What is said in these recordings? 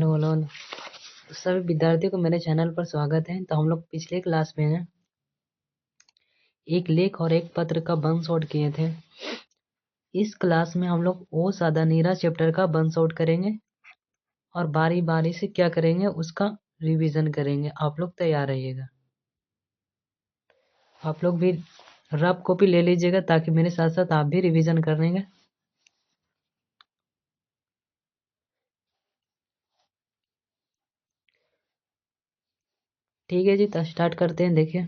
Hello hello hello. सभी विद्यार्थियों को मेरे चैनल पर स्वागत है। तो हम लोग पिछले क्लास में हैं एक लेख और एक पत्र का वंश आउट किए थे। इस क्लास में हम लोग ओ सादा नीरा चैप्टर का वंश आउट करेंगे और बारी बारी से क्या करेंगे उसका रिवीजन करेंगे। आप लोग तैयार रहिएगा। आप लोग भी रफ कॉपी ले लीजिएगा ताकि मेरे साथ साथ आप भी रिवीजन कर लेंगे। ठीक है जी, तो स्टार्ट करते हैं। देखिए,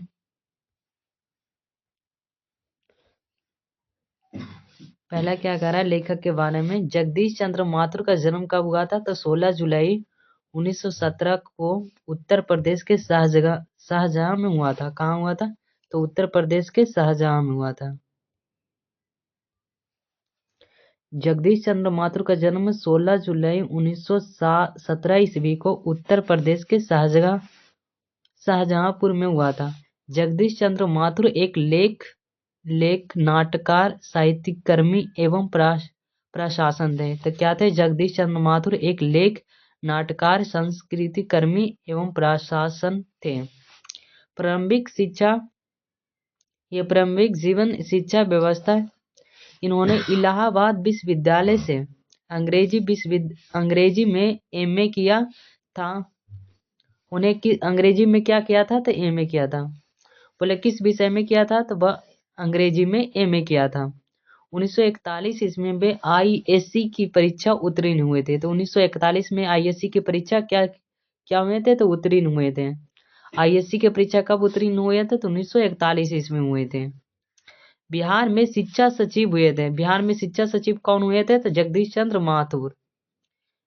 पहला क्या कह रहा है लेखक के बारे में। जगदीश चंद्र माथुर का जन्म कब हुआ था? तो 16 जुलाई 1917 को उत्तर प्रदेश के शाहजहां में हुआ था। कहाँ हुआ था? तो उत्तर प्रदेश के शाहजहां में हुआ था। जगदीश चंद्र माथुर का जन्म 16 जुलाई 1917 ईस्वी को उत्तर प्रदेश के शाहजहांपुर में हुआ था। जगदीश चंद्र माथुर एक नाटककार, साहित्यिक कर्मी एवं प्रशासन थे। तो क्या थे? जगदीश चंद्र माथुर एक नाटककार, संस्कृति कर्मी एवं प्रशासन थे। प्रारंभिक जीवन शिक्षा व्यवस्था इन्होंने इलाहाबाद विश्वविद्यालय से अंग्रेजी में एमए किया था। अंग्रेजी में क्या किया था? तो एमए किया था। बोले किस विषय में किया था? तो वह अंग्रेजी में एमए किया था। 1941 ईस्वी में आईएससी की परीक्षा उत्तीर्ण हुए थे। तो 1941 में आईएससी की परीक्षा क्या हुए थे? तो उत्तीर्ण हुए थे। आईएससी की परीक्षा कब उत्तीर्ण हुए थे? तो 1941 ईस्वी में हुए थे। बिहार में शिक्षा सचिव हुए थे। बिहार में शिक्षा सचिव कौन हुए थे? तो जगदीश चंद्र माथुर।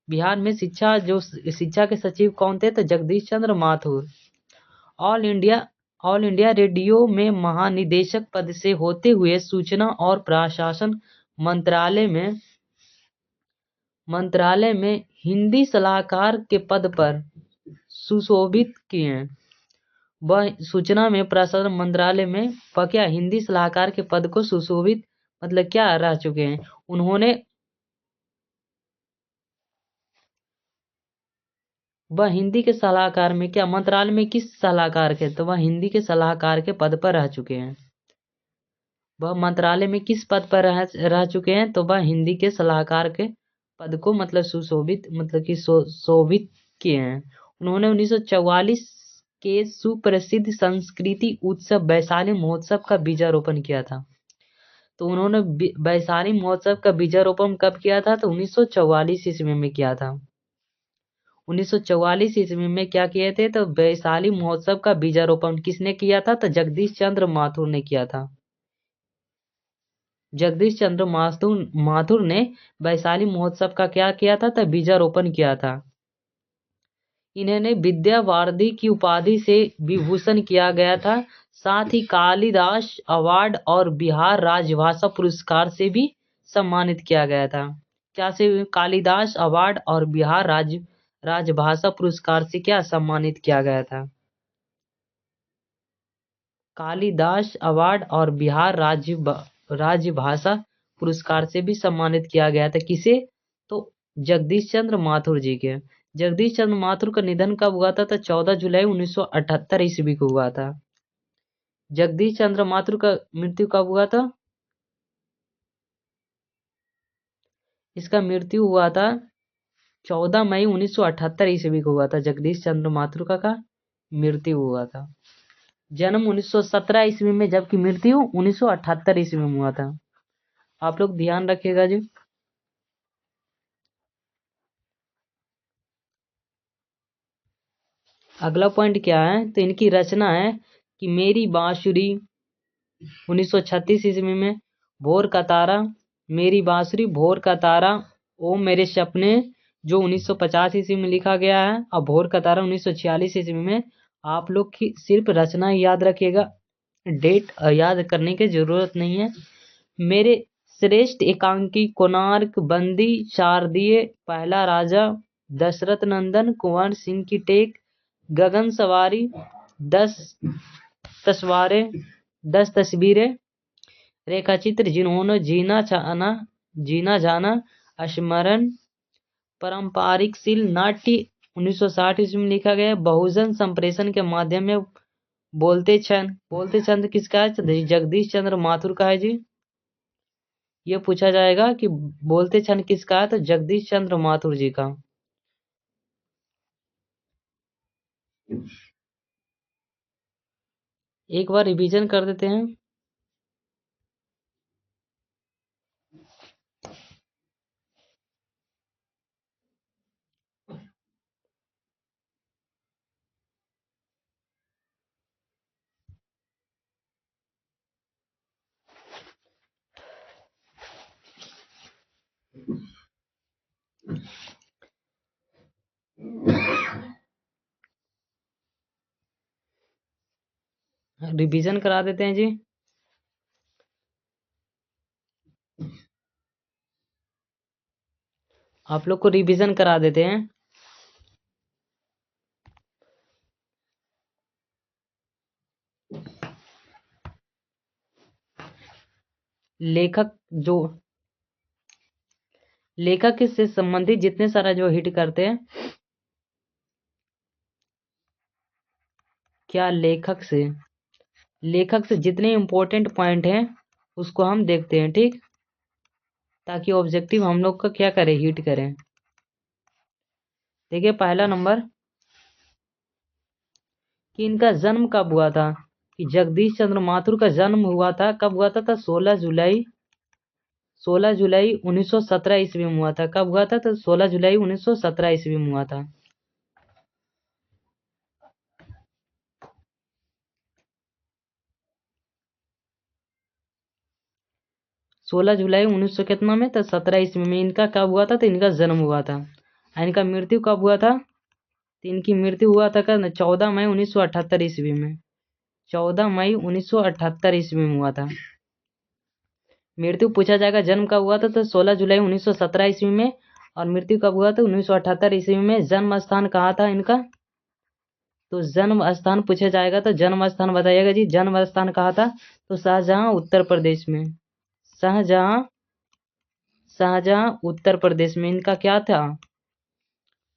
बिहार में शिक्षा के सचिव कौन थे? तो जगदीश चंद्र माथुर। ऑल इंडिया रेडियो में महानिदेशक पद से होते हुए सूचना और प्रशासन मंत्रालय में हिंदी सलाहकार के पद पर सुशोभित किए। वह सूचना में प्रशासन मंत्रालय में क्या हिंदी सलाहकार के पद को सुशोभित मतलब क्या रह चुके हैं। उन्होंने वह हिंदी के सलाहकार में क्या मंत्रालय में किस सलाहकार के? तो वह हिंदी के सलाहकार के पद पर रह चुके हैं। वह मंत्रालय में किस पद पर रह चुके हैं? तो वह हिंदी के सलाहकार के पद को मतलब सुशोभित मतलब कि शोभित किए हैं। उन्होंने 1944 के सुप्रसिद्ध संस्कृति उत्सव वैशाली महोत्सव का बीजारोपण किया था। तो उन्होंने वैशाली महोत्सव का बीजारोपण कब किया था? तो 1944 ईस्वी में किया था। 1944 ईस्वी में क्या किए थे? तो वैशाली महोत्सव का बीजारोपण किसने किया था? तो जगदीश चंद्र माथुर ने किया था। जगदीश चंद्र माथुर ने वैशाली महोत्सव का क्या किया था? तो बीजारोपण किया था। इन्हें विद्यावारिधि की उपाधि से विभूषण किया गया था। साथ ही कालिदास अवार्ड और बिहार राजभाषा पुरस्कार से भी सम्मानित किया गया था। क्या से? कालिदास अवार्ड और बिहार राजभाषा पुरस्कार से क्या सम्मानित किया गया था? कालिदास अवार्ड और बिहार राजभाषा पुरस्कार से भी सम्मानित किया गया था। किसे? तो जगदीश चंद्र माथुर जी के। जगदीश चंद्र माथुर का निधन कब हुआ था? तो 14 जुलाई 1978 ईस्वी को हुआ था। जगदीश चंद्र माथुर का मृत्यु कब हुआ था? इसका मृत्यु हुआ था 14 मई 1978 ईस्वी को हुआ था। जगदीश चंद्र माथुर का मृत्यु हुआ था। जन्म 1917 ईस्वी में जबकि मृत्यु 1978 ईस्वी में हुआ था। आप लोग ध्यान रखिएगा जी। अगला पॉइंट क्या है? तो इनकी रचना है कि मेरी बांसुरी 1936 ईस्वी में, भोर का तारा, मेरी बांसुरी, भोर का तारा, ओ मेरे सपने जो 1950 ईस्वी में लिखा गया है, और भोर का तारा 1946 ईस्वी में। आप लोग की सिर्फ रचना याद रखिएगा, डेट याद करने की जरूरत नहीं है। मेरे श्रेष्ठ एकांकी, कोणार्क बंदी, शारदीय, पहला राजा, दशरथ नंदन, कुंवर सिंह की टेक, गगन सवारी, 10 तस्वीरें, रेखाचित्र, जिन्होंने जीना जाना, स्मरण, पारंपरिक शील, नाट्य, 1960 ईस्वी में लिखा गया है। बहुजन संप्रेषण के माध्यम में बोलते छंद किसका है? तो जगदीश चंद्र माथुर का है जी। ये पूछा जाएगा कि बोलते छंद किसका है? तो जगदीश चंद्र माथुर जी का। एक बार रिवीजन कर देते हैं। रिवीजन करा देते हैं जी। आप लोग को रिवीजन करा देते हैं। लेखक से संबंधित जितने सारा जो हिट करते हैं, क्या लेखक से जितने इंपॉर्टेंट पॉइंट हैं उसको हम देखते हैं, ठीक, ताकि ऑब्जेक्टिव हम लोग का क्या करें, हिट करें। देखिए पहला नंबर कि इनका जन्म कब हुआ था, कि जगदीश चंद्र माथुर का जन्म हुआ था, कब हुआ था? 16 जुलाई 1917 ईस्वी में हुआ था। कब हुआ था? तो 16 जुलाई 1917 ईस्वी में हुआ था। सोलह जुलाई 1900 कितना में? तो 17 ईस्वी में इनका कब हुआ था? तो इनका जन्म हुआ था। इनका मृत्यु कब हुआ था? तो इनकी मृत्यु हुआ था कब? 14 मई 1978 ईस्वी में। 14 मई 1978 ईस्वी में हुआ था। मृत्यु पूछा जाएगा जन्म कब हुआ था, तो 16 जुलाई 1917 ईस्वी में। और मृत्यु कब हुआ था? 1978 ईस्वी में। जन्म स्थान कहाँ था इनका? तो जन्म स्थान पूछा जाएगा तो जन्म स्थान बताइएगा जी। जन्म स्थान कहाँ था? तो शाहजहां उत्तर प्रदेश में। शाहजहां उत्तर प्रदेश में इनका क्या था,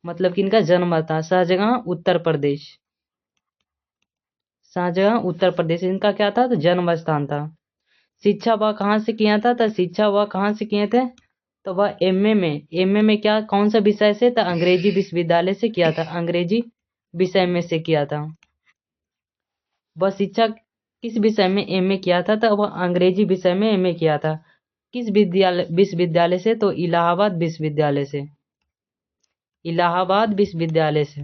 मतलब कि इनका जन्म था। शाहजहां उत्तर प्रदेश। शाहजहां उत्तर प्रदेश इनका क्या था? तो जन्म स्थान था। शिक्षा वह कहाँ से किया था? तो शिक्षा वह कहाँ से किए थे? तो वह एमए में क्या, कौन सा विषय से? तो अंग्रेजी विश्वविद्यालय से किया था। अंग्रेजी विषय में से किया था। वह शिक्षा किस विषय में एमए किया था? तो वह अंग्रेजी विषय में एमए किया था। किस विश्वविद्यालय से? तो इलाहाबाद विश्वविद्यालय से। इलाहाबाद विश्वविद्यालय से।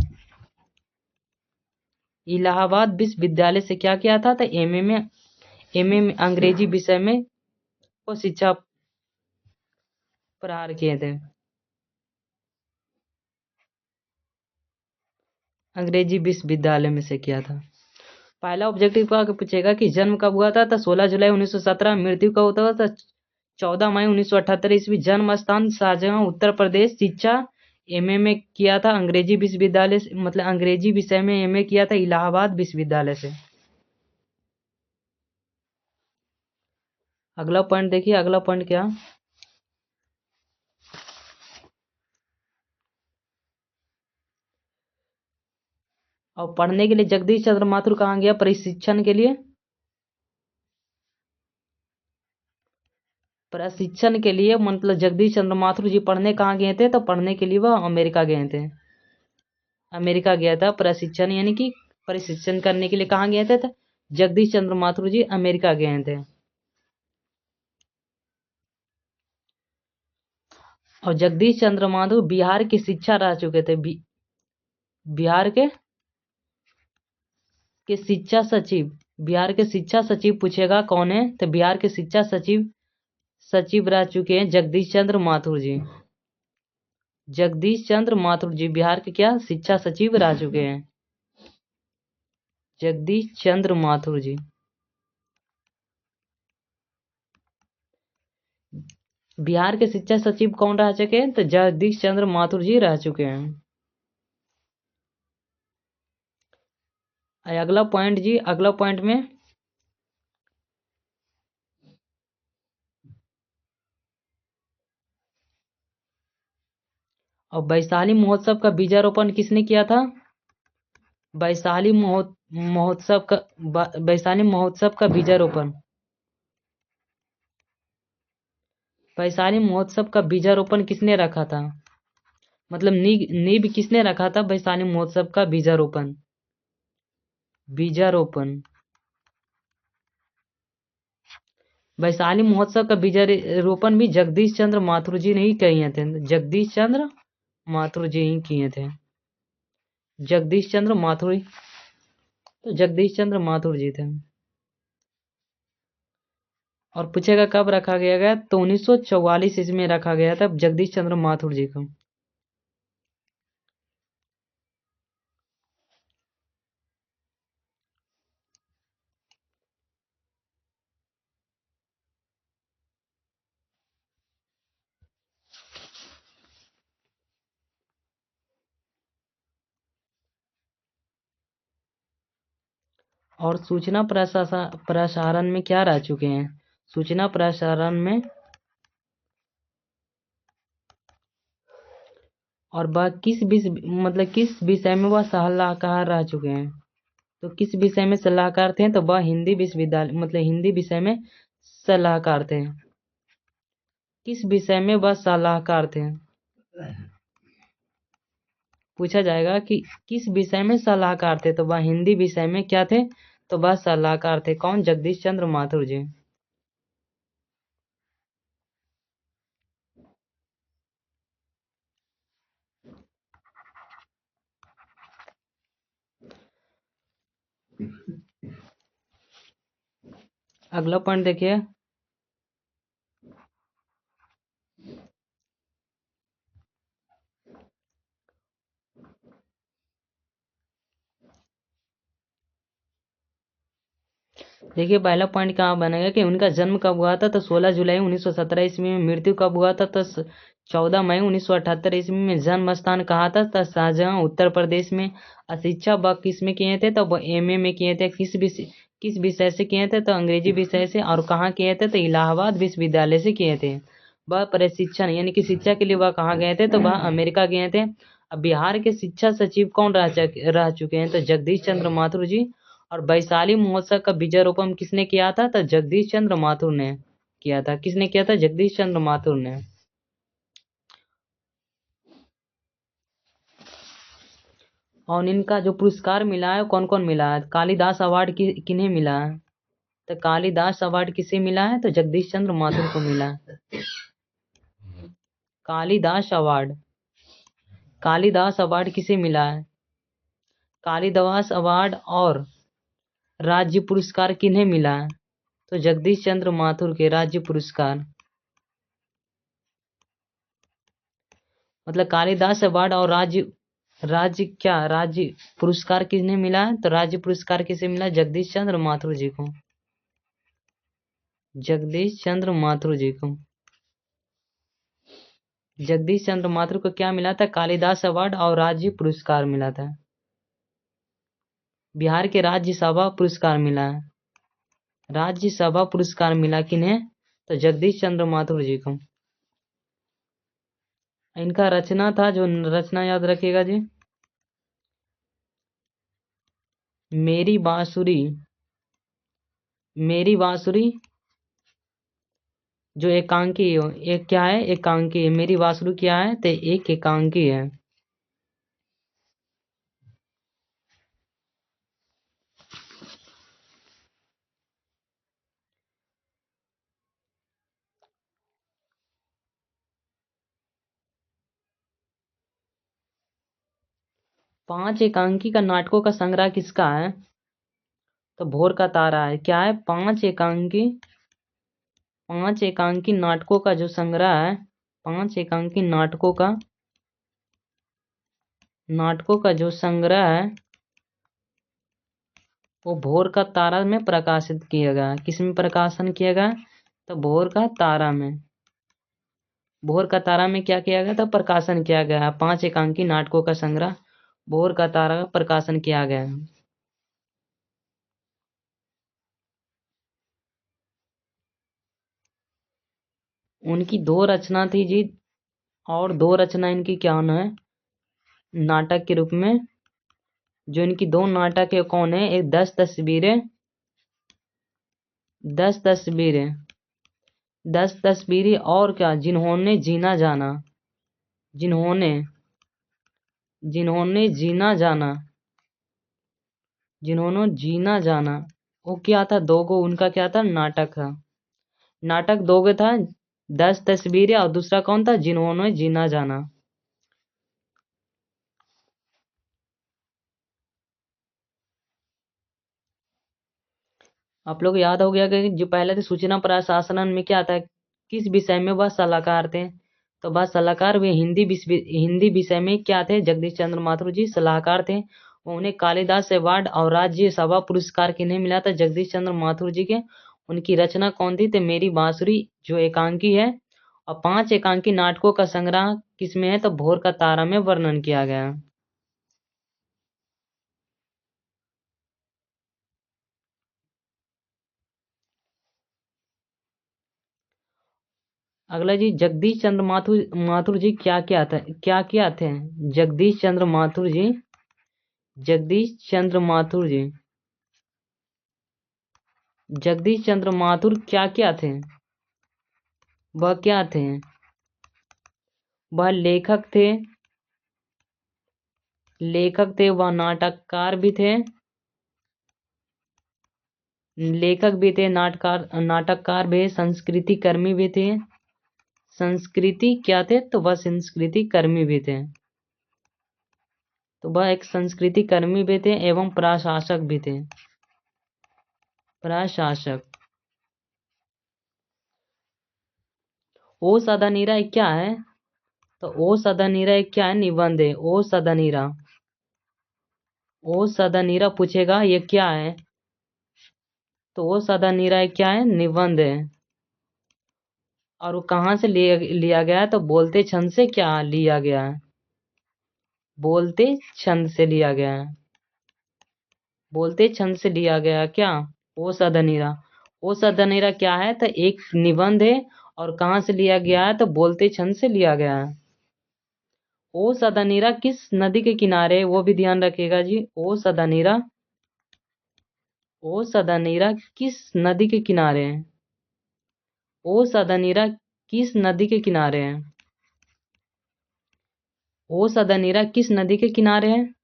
इलाहाबाद विश्वविद्यालय से क्या किया था? तो एमए में अंग्रेजी विषय में वो शिक्षा प्रहार किए थे। अंग्रेजी विश्वविद्यालय में से किया था। पहला ऑब्जेक्टिव का पूछेगा कि जन्म कब हुआ था? तो 16 जुलाई 1917। मृत्यु कब होता था? तो 14 मई 1978 ईस्वी। जन्म स्थान शाहजहां उत्तर प्रदेश। शिक्षा एमए में किया था अंग्रेजी विश्वविद्यालय से, मतलब अंग्रेजी विषय में एमए किया था इलाहाबाद विश्वविद्यालय से। अगला पॉइंट देखिए, अगला पॉइंट क्या, और पढ़ने के लिए जगदीश चंद्र माथुर कहाँ गया प्रशिक्षण के लिए? प्रशिक्षण के लिए मतलब जगदीश चंद्र माथुर जी पढ़ने कहाँ गए थे? तो पढ़ने के लिए वह अमेरिका गए थे। अमेरिका गया था प्रशिक्षण, यानी कि प्रशिक्षण करने के लिए कहाँ गए थे? तो जगदीश चंद्र माथुर जी अमेरिका गए थे। और जगदीश चंद्र माथुर बिहार की शिक्षा रह चुके थे। बिहार के शिक्षा सचिव। बिहार के शिक्षा सचिव पूछेगा कौन है? तो बिहार के शिक्षा सचिव रह चुके हैं जगदीश चंद्र माथुर जी। जगदीश चंद्र माथुर जी बिहार के क्या शिक्षा सचिव रह चुके हैं। जगदीश चंद्र माथुर जी बिहार के शिक्षा सचिव कौन रह चुके हैं? तो जगदीश चंद्र माथुर जी रह चुके हैं। अगला पॉइंट जी, अगला पॉइंट में और वैशाली महोत्सव का बीजारोपण किसने किया था? वैशाली महोत्सव का बीजारोपण, वैशाली महोत्सव का बीजारोपण किसने रखा था? मतलब नींव किसने रखा था वैशाली महोत्सव का बीजारोपण? बीजारोपण वैशाली महोत्सव का बीजारोपण भी जगदीश चंद्र माथुर जी ने ही किए थे। जगदीश चंद्र माथुर जी ही किए थे। जगदीश चंद्र माथुर, तो जगदीश चंद्र माथुर जी थे। और पूछेगा कब रखा गया तो 1944 ईस्वी में रखा गया था जगदीश चंद्र माथुर जी को। और सूचना प्रसारण में क्या रह चुके हैं? सूचना प्रसारण में, और वह किस विषय में वह सलाहकार रह चुके हैं? तो किस विषय में सलाहकार थे? तो वह हिंदी विश्वविद्यालय हिंदी विषय में सलाहकार थे। किस विषय में वह सलाहकार थे? पूछा जाएगा कि किस विषय में सलाहकार थे, तो वह हिंदी विषय में क्या थे? तो वह सलाहकार थे। कौन? जगदीश चंद्र माथुर जी। अगला पॉइंट देखिए, देखिए पहला पॉइंट कहाँ बनेगा कि उनका जन्म कब हुआ था? तो 16 जुलाई 1917 ईस्वी में। मृत्यु कब हुआ था? तो 14 मई 1978 ईस्वी में। जन्म स्थान कहाँ था? तो शाहजहां, उत्तर प्रदेश में। शिक्षा वह किस में किए थे? तो वह एमए में किए थे। किस विषय से किए थे? तो अंग्रेजी विषय से। और कहाँ किए थे? तो इलाहाबाद विश्वविद्यालय से किए थे। वह प्रशिक्षण यानी कि शिक्षा के लिए वह कहाँ गए थे? तो वह अमेरिका गए थे। अब बिहार के शिक्षा सचिव कौन रह चुके हैं? तो जगदीश चंद्र माथुर जी। और वैशाली महोत्सव का बीजारोपण किसने किया था? तो जगदीश चंद्र माथुर ने किया था। किसने किया था? जगदीश चंद्र माथुर ने। और इनका जो पुरस्कार मिला है कौन कौन मिला है? कालिदास अवार्ड किन्हें मिला है? तो कालिदास अवार्ड किसे मिला है? तो जगदीश चंद्र माथुर को मिला है कालिदास अवार्ड। कालिदास अवार्ड किसे मिला है? कालिदास अवार्ड और राज्य पुरस्कार किन्हें मिला है? तो जगदीश चंद्र माथुर के राज्य पुरस्कार। कालिदास अवार्ड और राज्य पुरस्कार किसने मिला है? तो राज्य पुरस्कार किसे मिला? जगदीश चंद्र माथुर जी को। जगदीश चंद्र माथुर जी को। जगदीश चंद्र माथुर को क्या मिला था? कालिदास अवार्ड और राज्य पुरस्कार मिला था। बिहार के राज्यसभा पुरस्कार मिला है। राज्यसभा पुरस्कार मिला किन्हें? तो जगदीश चंद्र माथुर जी को। इनका रचना था, जो रचना याद रखिएगा जी, मेरी बांसुरी। मेरी बांसुरी जो एकांकी हो, एक क्या है? एकांकी है। मेरी बांसुरी क्या है? तो एक एकांकी है। पांच एकांकी का नाटकों का संग्रह किसका है? तो भोर का तारा है। क्या है? पांच एकांकी नाटकों का जो संग्रह है, पांच एकांकी नाटकों का जो संग्रह है वो भोर का तारा में प्रकाशित किया गया। किस में प्रकाशन किया गया? तो भोर का तारा में। भोर का तारा में क्या किया गया था? प्रकाशन किया गया है। पांच एकांकी नाटकों का संग्रह भोर का तारा का प्रकाशन किया गया है। उनकी दो रचना थी जी, और 2 रचना इनकी क्या है नाटक के रूप में। जो इनकी 2 नाटक है कौन है, एक 10 तस्वीरें, 10 तस्वीरें, 10 तस्वीरें और क्या, जिन्होंने जीना जाना, जिन्होंने जिन्होंने जीना जाना, जिन्होंने जीना जाना। वो क्या था, 2 गो उनका क्या था नाटक था। नाटक 2 गो था, 10 तस्वीरें और दूसरा कौन था, जिन्होंने जीना जाना। आप लोग याद हो गया कि जो पहले थे सूचना प्रशासन में क्या था, किस विषय में वह सलाहकार थे, तो वह सलाहकार वे हिंदी विषय में क्या थे, जगदीश चंद्र माथुर जी सलाहकार थे। उन्हें कालिदास अवार्ड और राज्यसभा पुरस्कार किन्हें मिला था, जगदीश चंद्र माथुर जी के। उनकी रचना कौन थी, तो मेरी बांसुरी जो एकांकी है। और 5 एकांकी नाटकों का संग्रह किसमें है, तो भोर का तारा में वर्णन किया गया है। अगला जी, जगदीश चंद्र माथुर माथुर जी क्या क्या थे। जगदीश चंद्र माथुर जी, जगदीश चंद्र माथुर जी, जगदीश चंद्र माथुर क्या थे, वह क्या थे, वह लेखक थे, वह नाटककार भी थे, लेखक भी थे, नाटककार भी, संस्कृति कर्मी भी थे। संस्कृति क्या थे, तो वह संस्कृति कर्मी भी थे, तो वह एक संस्कृति कर्मी भी थे एवं प्रशासक भी थे, प्रशासक। ओ सदानीरा क्या है, तो ओ सदानीरा क्या है, निबंध है। ओ सदानीरा, ओ सदानीरा पूछेगा ये क्या है, तो ओ सदानीरा क्या है, निबंध है। और वो कहाँ से लिया गया है, तो बोलते छंद से क्या लिया गया है, बोलते छंद से लिया गया है, बोलते छंद से लिया गया है क्या, ओ सदनीरा। ओ सदनीरा क्या है, तो एक निबंध है। और कहाँ से लिया गया है, तो बोलते छंद से लिया गया है। ओ सदनीरा किस नदी के किनारे है, वो भी ध्यान रखिएगा जी। ओ सदनीरा, ओ सदनीरा किस नदी के किनारे है, ओ सदनीरा किस नदी के किनारे है, ओ सदनीरा किस नदी के किनारे है।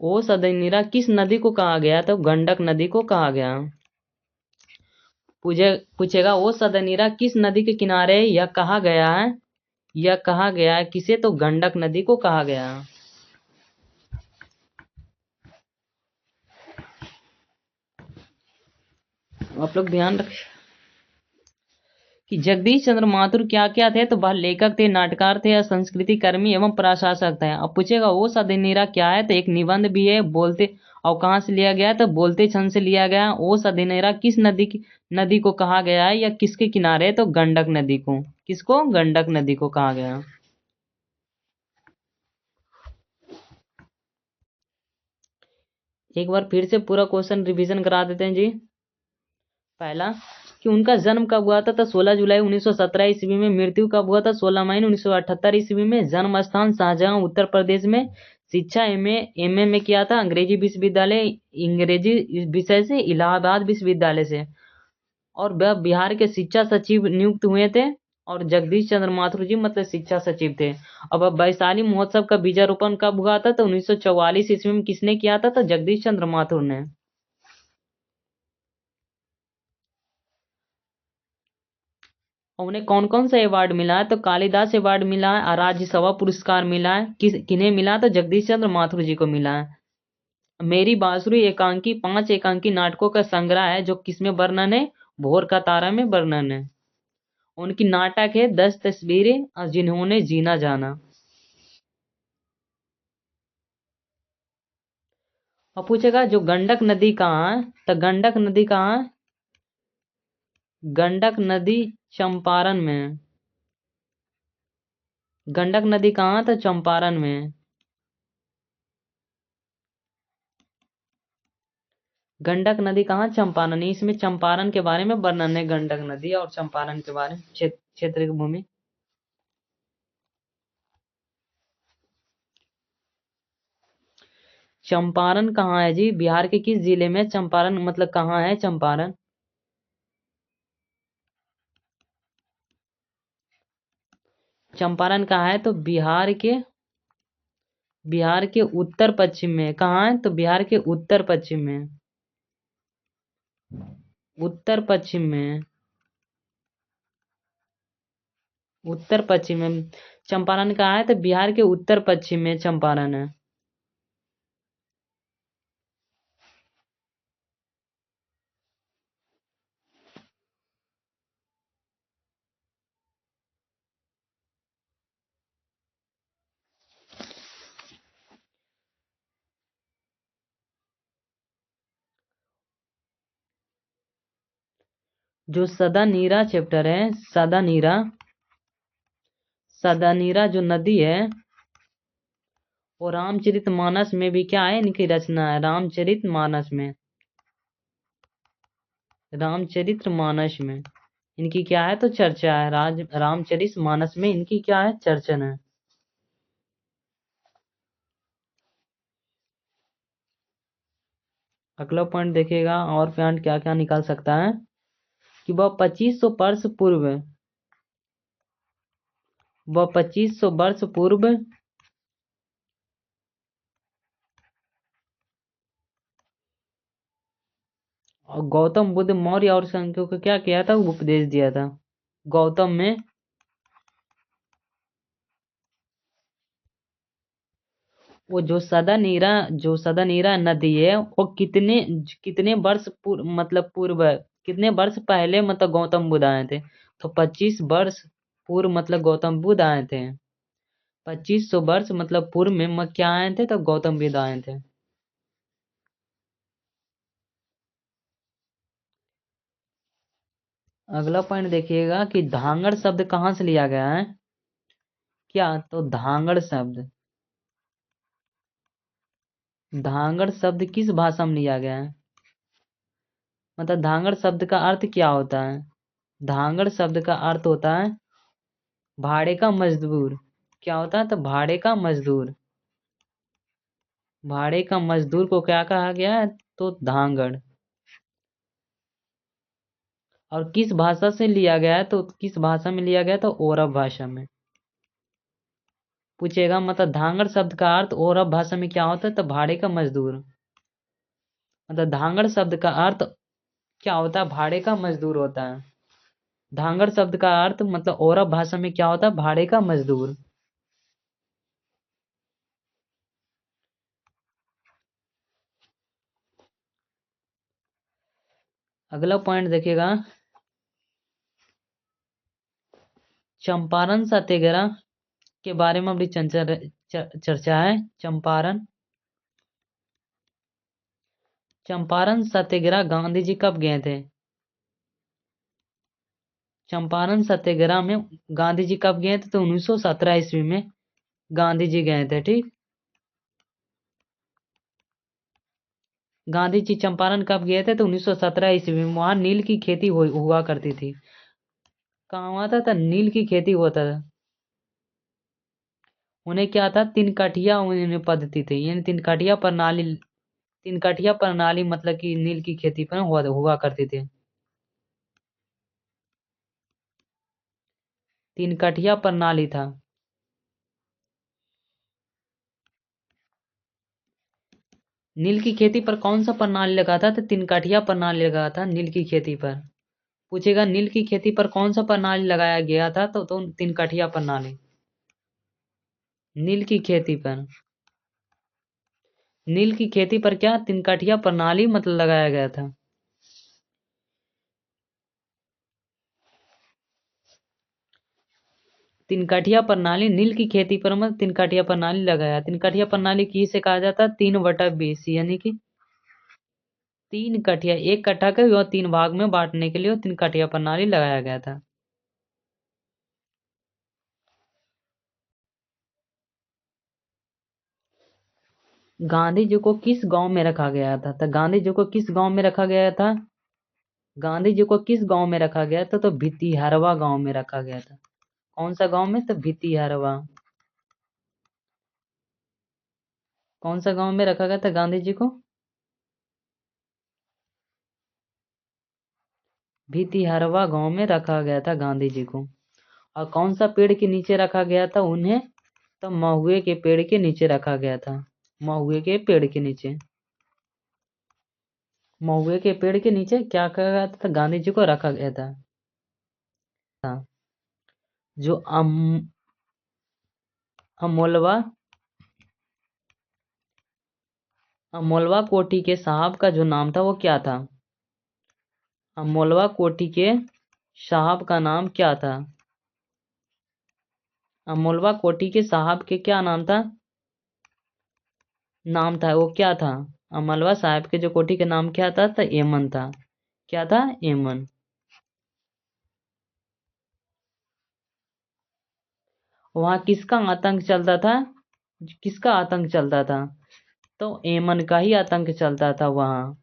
ओ सदनीरा किस नदी को कहा गया, तो गंडक नदी को कहा गया। पूछेगा वो सदनीरा किस नदी के किनारे है, यह कहा गया है, यह कहा गया है किसे, तो गंडक नदी को कहा गया है। आप लोग ध्यान रखें कि जगदीश चंद्र माथुर क्या क्या थे, तो वह लेखक थे, नाटककार थे, या संस्कृति कर्मी एवं प्रशासक थे। अब पूछेगा वो सदनीरा क्या है, तो एक निबंध भी है, बोलते। और कहाँ से लिया गया है, तो बोलते छंद से लिया गया है। वो सदनीरा किस नदी को कहा गया है, या किसके किनारे है, तो गंडक नदी को, किसको, गंडक नदी को कहा गया है। एक बार फिर से पूरा क्वेश्चन रिवीजन करा देते हैं जी। पहला कि उनका जन्म कब हुआ था, तो 16 जुलाई 1917 ईस्वी में। मृत्यु कब हुआ था, 16 मई 1978 ईस्वी में। जन्म स्थान शाहजहां उत्तर प्रदेश में। शिक्षा एमए में किया था अंग्रेजी विश्वविद्यालय, अंग्रेजी विषय से, इलाहाबाद विश्वविद्यालय से। और वह बिहार के शिक्षा सचिव नियुक्त हुए थे। और जगदीश चंद्र माथुर जी मतलब शिक्षा सचिव थे। अब वैशाली महोत्सव का बीजारोपण कब हुआ था, तो 1944 ईस्वी में। किसने किया था, तो जगदीश चंद्र माथुर ने। और उन्हें कौन कौन सा अवार्ड मिला है, तो कालिदास अवार्ड मिला है और राज्यसभा पुरस्कार मिला है। किन्हें मिला, तो जगदीश चंद्र माथुर जी को मिला है। मेरी बांसुरी एकांकी 5 एकांकी नाटकों का संग्रह है, जो किसमें वर्णन है, भोर का तारा में वर्णन है। उनकी नाटक है 10 तस्वीरें और जिन्होंने जीना जाना। और पूछेगा जो गंडक नदी कहाँ है, तो गंडक नदी कहाँ है, गंडक नदी चंपारण में है। गंडक नदी कहाँ है, तो चंपारण में है। गंडक नदी कहाँ? चंपारण। इसमें चंपारण के बारे में वर्णन है, गंडक नदी और चंपारण के बारे में, क्षेत्र की भूमि। चंपारण कहाँ है जी? बिहार के किस जिले में चंपारण, मतलब कहाँ है चंपारण? चंपारण कहाँ है? तो बिहार के उत्तर पश्चिम में। कहाँ है? तो बिहार के उत्तर पश्चिम में। उत्तर पश्चिम में। उत्तर पश्चिम में चंपारण कहाँ है? तो बिहार के उत्तर पश्चिम में चंपारण है। जो सदा नीरा चैप्टर है, सदा नीरा जो नदी है, वो रामचरितमानस में भी क्या है? इनकी रचना है, रामचरितमानस में। रामचरितमानस में इनकी क्या है? तो चर्चा है। रामचरितमानस में इनकी क्या है? चर्चन है। अगला पॉइंट देखिएगा, और पॉइंट क्या क्या निकाल सकता है कि वह 2500 वर्ष पूर्व और गौतम बुद्ध मौर्य और संख्यों को क्या किया था? उपदेश दिया था। गौतम में वो जो सदा नीरा नदी है, वो कितने कितने वर्ष मतलब पूर्व, कितने वर्ष पहले मतलब गौतम बुद्ध आए थे? तो 25 वर्ष पूर्व मतलब गौतम बुद्ध आए थे। 2500 वर्ष मतलब पूर्व में क्या आए थे? तो गौतम बुद्ध आए थे। अगला पॉइंट देखिएगा कि धांगड़ शब्द कहाँ से लिया गया है? क्या? तो धांगड़ शब्द किस भाषा में लिया गया है? मतलब धांगड़ शब्द का अर्थ क्या होता है? धांगड़ शब्द का अर्थ होता है भाड़े का मजदूर। क्या होता है? तो भाड़े का मजदूर। भाड़े का मजदूर को क्या कहा गया है? तो धांगड़। और किस भाषा से लिया गया है? तो किस भाषा में लिया गया? तो ओरव भाषा में। पूछेगा मतलब धांगड़ शब्द का अर्थ ओरव भाषा में क्या होता है? तो भाड़े का मजदूर। मतलब धांगड़ शब्द का अर्थ क्या होता है? भाड़े का मजदूर होता है। धांगड़ शब्द का अर्थ मतलब ओरव भाषा में क्या होता है? भाड़े का मजदूर। अगला पॉइंट देखिएगा, चंपारण सत्याग्रह के बारे में अपनी चर्चा है। चंपारण सत्याग्रह गांधी जी कब गए थे? चंपारण सत्याग्रह में गांधी जी कब गए थे? तो 1917 ईस्वी में गांधी जी गए थे। ठीक। गांधी जी चंपारण कब गए थे? तो 1917 ईस्वी में। वहां नील की खेती हुआ करती थी। कहाँ हुआ था? नील की खेती होता था। उन्हें क्या था? तीन कठिया उन्हें पद्धति थी, यानी तीन कठिया प्रणाली मतलब कि नील की खेती पर हुआ करती थी। तीन कठिया प्रणाली था। नील की खेती पर कौन सा प्रणाली लगा था? तो तीन काठिया प्रणाली लगा था नील की खेती पर। पूछेगा नील की खेती पर कौन सा प्रणाली लगाया गया था? तो तीन काठिया प्रणाली। नील की खेती पर नील की खेती पर क्या? तीन काठिया प्रणाली मतलब लगाया गया था। तीन काठिया प्रणाली नील की खेती पर मतलब तीन काठिया प्रणाली लगाया। तीन काठिया प्रणाली किसे कहा जाता है? 3/20, यानी कि तीन कठिया, एक कट्ठा के और तीन भाग में बांटने के लिए तीन कठिया प्रणाली लगाया गया था। गांधी जी को किस गांव में रखा गया था? तो गांधी जी को किस गांव में रखा गया था? गांधी जी को किस गांव में रखा गया था? तो भितिहरवा गांव में रखा गया था। कौन सा गांव में? तो भितिहरवा। कौन सा गांव में रखा गया था गांधी जी को? भितिहरवा गांव में रखा गया था गांधी जी को। और कौन सा पेड़ के नीचे रखा गया था उन्हें? तो महुए के पेड़ के नीचे रखा गया था। महुए के पेड़ के नीचे। महुए के पेड़ के नीचे क्या कहा गया था? तो गांधी जी को रखा गया था। जो अमोलवा अमोलवा कोठी के साहब का जो नाम था वो क्या था? अमोलवा कोठी के साहब का नाम क्या था? अमोलवा कोठी के साहब के क्या नाम था? नाम था वो क्या था? अमलवा साहब के जो कोठी का नाम क्या था? तो एमन था। क्या था? एमन। वहां किसका आतंक चलता था? किसका आतंक चलता था? तो एमन का ही आतंक चलता था वहां।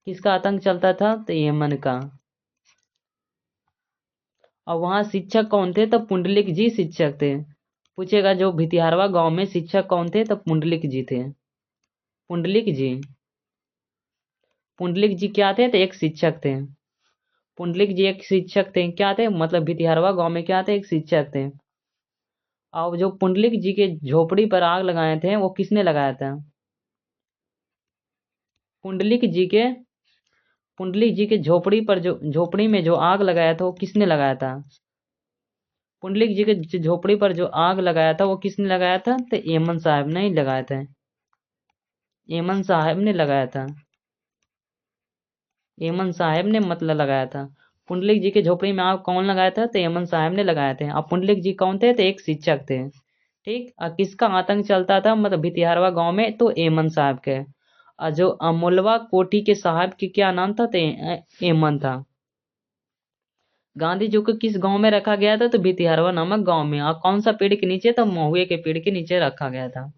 किसका आतंक चलता था? तो एमन का। और वहां शिक्षक कौन थे? तो पुंडलिक जी शिक्षक थे। पूछेगा जो भितिहारवा गांव में शिक्षक कौन थे? तो पुंडलिक जी थे। पुंडलिक जी। पुंडलिक जी क्या थे? तो एक शिक्षक थे। पुंडलिक जी एक शिक्षक थे। क्या थे? मतलब भितिहारवा गांव में क्या थे? एक शिक्षक थे। और जो पुंडलिक जी के झोपड़ी पर आग लगाए थे वो किसने लगाया था? पुंडलिक जी के पुंडलिक जी के झोपड़ी में जो आग लगाया था वो किसने लगाया था? पुंडलिक जी के झोपड़ी पर जो आग लगाया था वो किसने लगाया था? तो एमन साहब ने ही लगाया था। एमन साहब ने लगाया था। एमन साहब ने मतलब लगाया था। पुंडलिक जी के झोपड़ी में आग कौन लगाया था? तो एमन साहब ने लगाए थे। अब पुंडलिक जी कौन थे? तो एक शिक्षक थे। ठीक। और किसका आतंक चलता था मतलब भितिहारवा गांव में? तो एमन साहब के। और जो अमोलवा कोठी के साहब की क्या नाम था? तो एमन था। गांधी जी को किस गांव में रखा गया था? तो भितिहरवा नामक गांव में। और कौन सा पेड़ के नीचे? तो महुए के पेड़ के नीचे रखा गया था।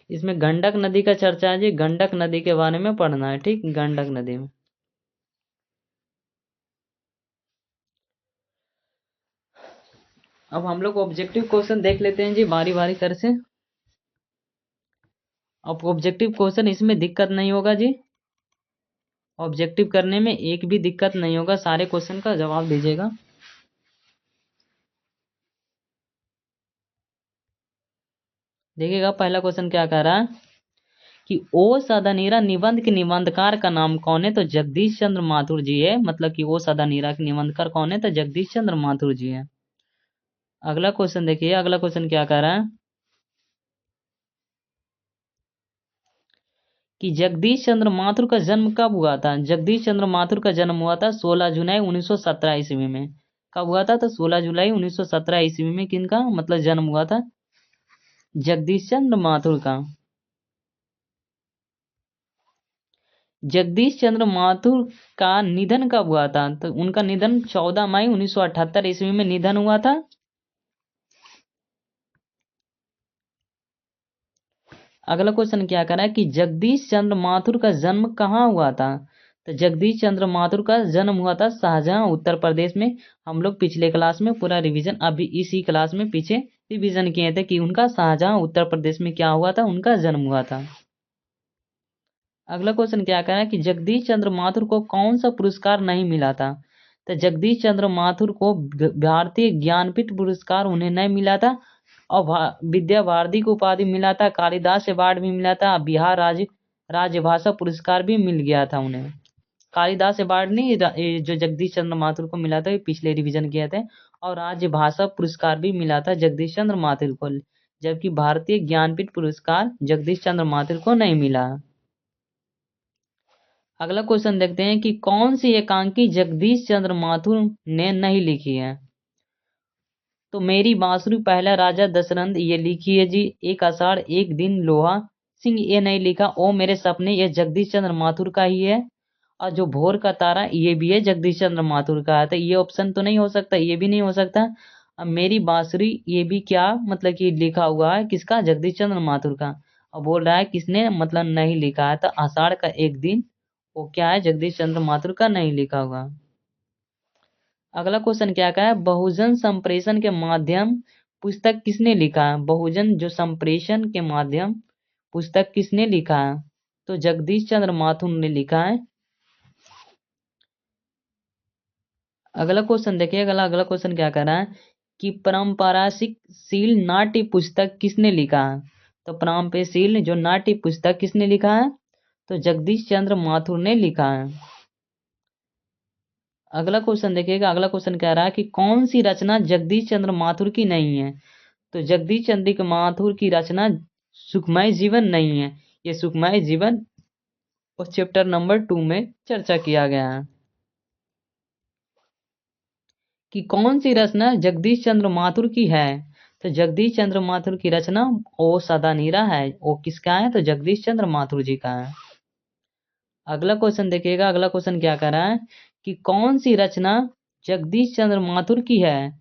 इसमें गंडक नदी का चर्चा है जी। गंडक नदी के बारे में पढ़ना है। ठीक। गंडक नदी में अब हम लोग ऑब्जेक्टिव क्वेश्चन देख लेते हैं जी बारी बारी कर से। अब ऑब्जेक्टिव क्वेश्चन इसमें दिक्कत नहीं होगा जी। ऑब्जेक्टिव करने में एक भी दिक्कत नहीं होगा। सारे क्वेश्चन का जवाब दीजिएगा। देखिएगा पहला क्वेश्चन क्या कह रहा है कि ओ सदानीरा निबंध के निबंधकार का नाम कौन है? तो जगदीश चंद्र माथुर जी है। मतलब कि ओ सदानीरा के निबंधकार कौन है? तो जगदीश चंद्र माथुर जी है। अगला क्वेश्चन देखिए। अगला क्वेश्चन क्या कह रहा है कि जगदीश चंद्र माथुर का जन्म कब हुआ था? जगदीश चंद्र माथुर का जन्म हुआ था 16 जुलाई 1917 ईस्वी में। कब हुआ था? तो 16 जुलाई 1917 ईस्वी में किनका मतलब जन्म हुआ था? जगदीश चंद्र माथुर का। जगदीश चंद्र माथुर का निधन कब हुआ था? तो उनका निधन 14 मई 1978 ईस्वी में निधन हुआ था। अगला क्वेश्चन क्या कर रहा है कि जगदीश चंद्र माथुर का जन्म कहाँ हुआ था? तो जगदीश चंद्र माथुर का जन्म हुआ था शाहजहां उत्तर प्रदेश में। हम लोग पिछले क्लास में पूरा रिवीजन अभी इसी क्लास में पीछे रिवीजन किए थे कि उनका शाहजहां उत्तर प्रदेश में क्या हुआ था? उनका जन्म हुआ था। अगला क्वेश्चन क्या कह रहा है कि जगदीश चंद्र माथुर को कौन सा पुरस्कार नहीं मिला था? तो जगदीश चंद्र माथुर को भारतीय ज्ञानपीठ पुरस्कार उन्हें नहीं मिला था। और विद्या भारती को उपाधि मिला था। कालिदास अवार्ड भी मिला था। बिहार राज्य भाषा पुरस्कार भी मिल गया था उन्हें। कालिदास अवार्ड नहीं ये जो जगदीश चंद्र माथुर को मिला था ये पिछले रिवीजन किए थे। और राज्य भाषा पुरस्कार भी मिला था जगदीश चंद्र माथुर को। जबकि भारतीय ज्ञानपीठ पुरस्कार जगदीश चंद्र माथुर को नहीं मिला। अगला क्वेश्चन देखते हैं कि कौन सी एकांकी जगदीश चंद्र माथुर ने नहीं लिखी है? तो मेरी बांसुरी पहला राजा दशरथ ये लिखी है जी। एक आषाढ़ एक दिन लोहा सिंह ये नहीं लिखा। ओ मेरे सपने ये जगदीश चंद्र माथुर का ही है। और जो भोर का तारा ये भी है जगदीश चंद्र माथुर का है, तो ये ऑप्शन तो नहीं हो सकता, ये भी नहीं हो सकता। अब मेरी बांसुरी ये भी क्या मतलब कि लिखा हुआ है किसका, जगदीश चंद्र माथुर का। और बोल रहा है किसने मतलब नहीं लिखा है, तो आषाढ़ का एक दिन वो क्या है, जगदीश चंद्र माथुर का नहीं लिखा हुआ। अगला क्वेश्चन क्या का है, बहुजन संप्रेषण के माध्यम पुस्तक किसने लिखा है, बहुजन जो संप्रेषण के माध्यम पुस्तक किसने लिखा है, तो जगदीश चंद्र माथुर ने लिखा है। अगला क्वेश्चन देखिए, अगला क्वेश्चन क्या कह रहा है कि परंपराशील नाट्य पुस्तक किसने लिखा है, तो परंपराशील जो नाट्य पुस्तक किसने लिखा है, तो जगदीश चंद्र माथुर ने लिखा है। अगला क्वेश्चन देखिएगा, अगला क्वेश्चन कह रहा है कि कौन सी रचना जगदीश चंद्र माथुर की नहीं है, तो जगदीश चंद्र माथुर की रचना सुखमय जीवन नहीं है। ये सुखमय जीवन उस चैप्टर नंबर 2 में चर्चा किया गया है कि कौन सी रचना जगदीश चंद्र माथुर की है, तो जगदीश चंद्र माथुर की रचना ओ सदा नीरा है। वो किसका है, तो जगदीश चंद्र माथुर जी का है। अगला क्वेश्चन देखिएगा, अगला क्वेश्चन क्या कर रहा है कि कौन सी रचना जगदीश चंद्र माथुर की है,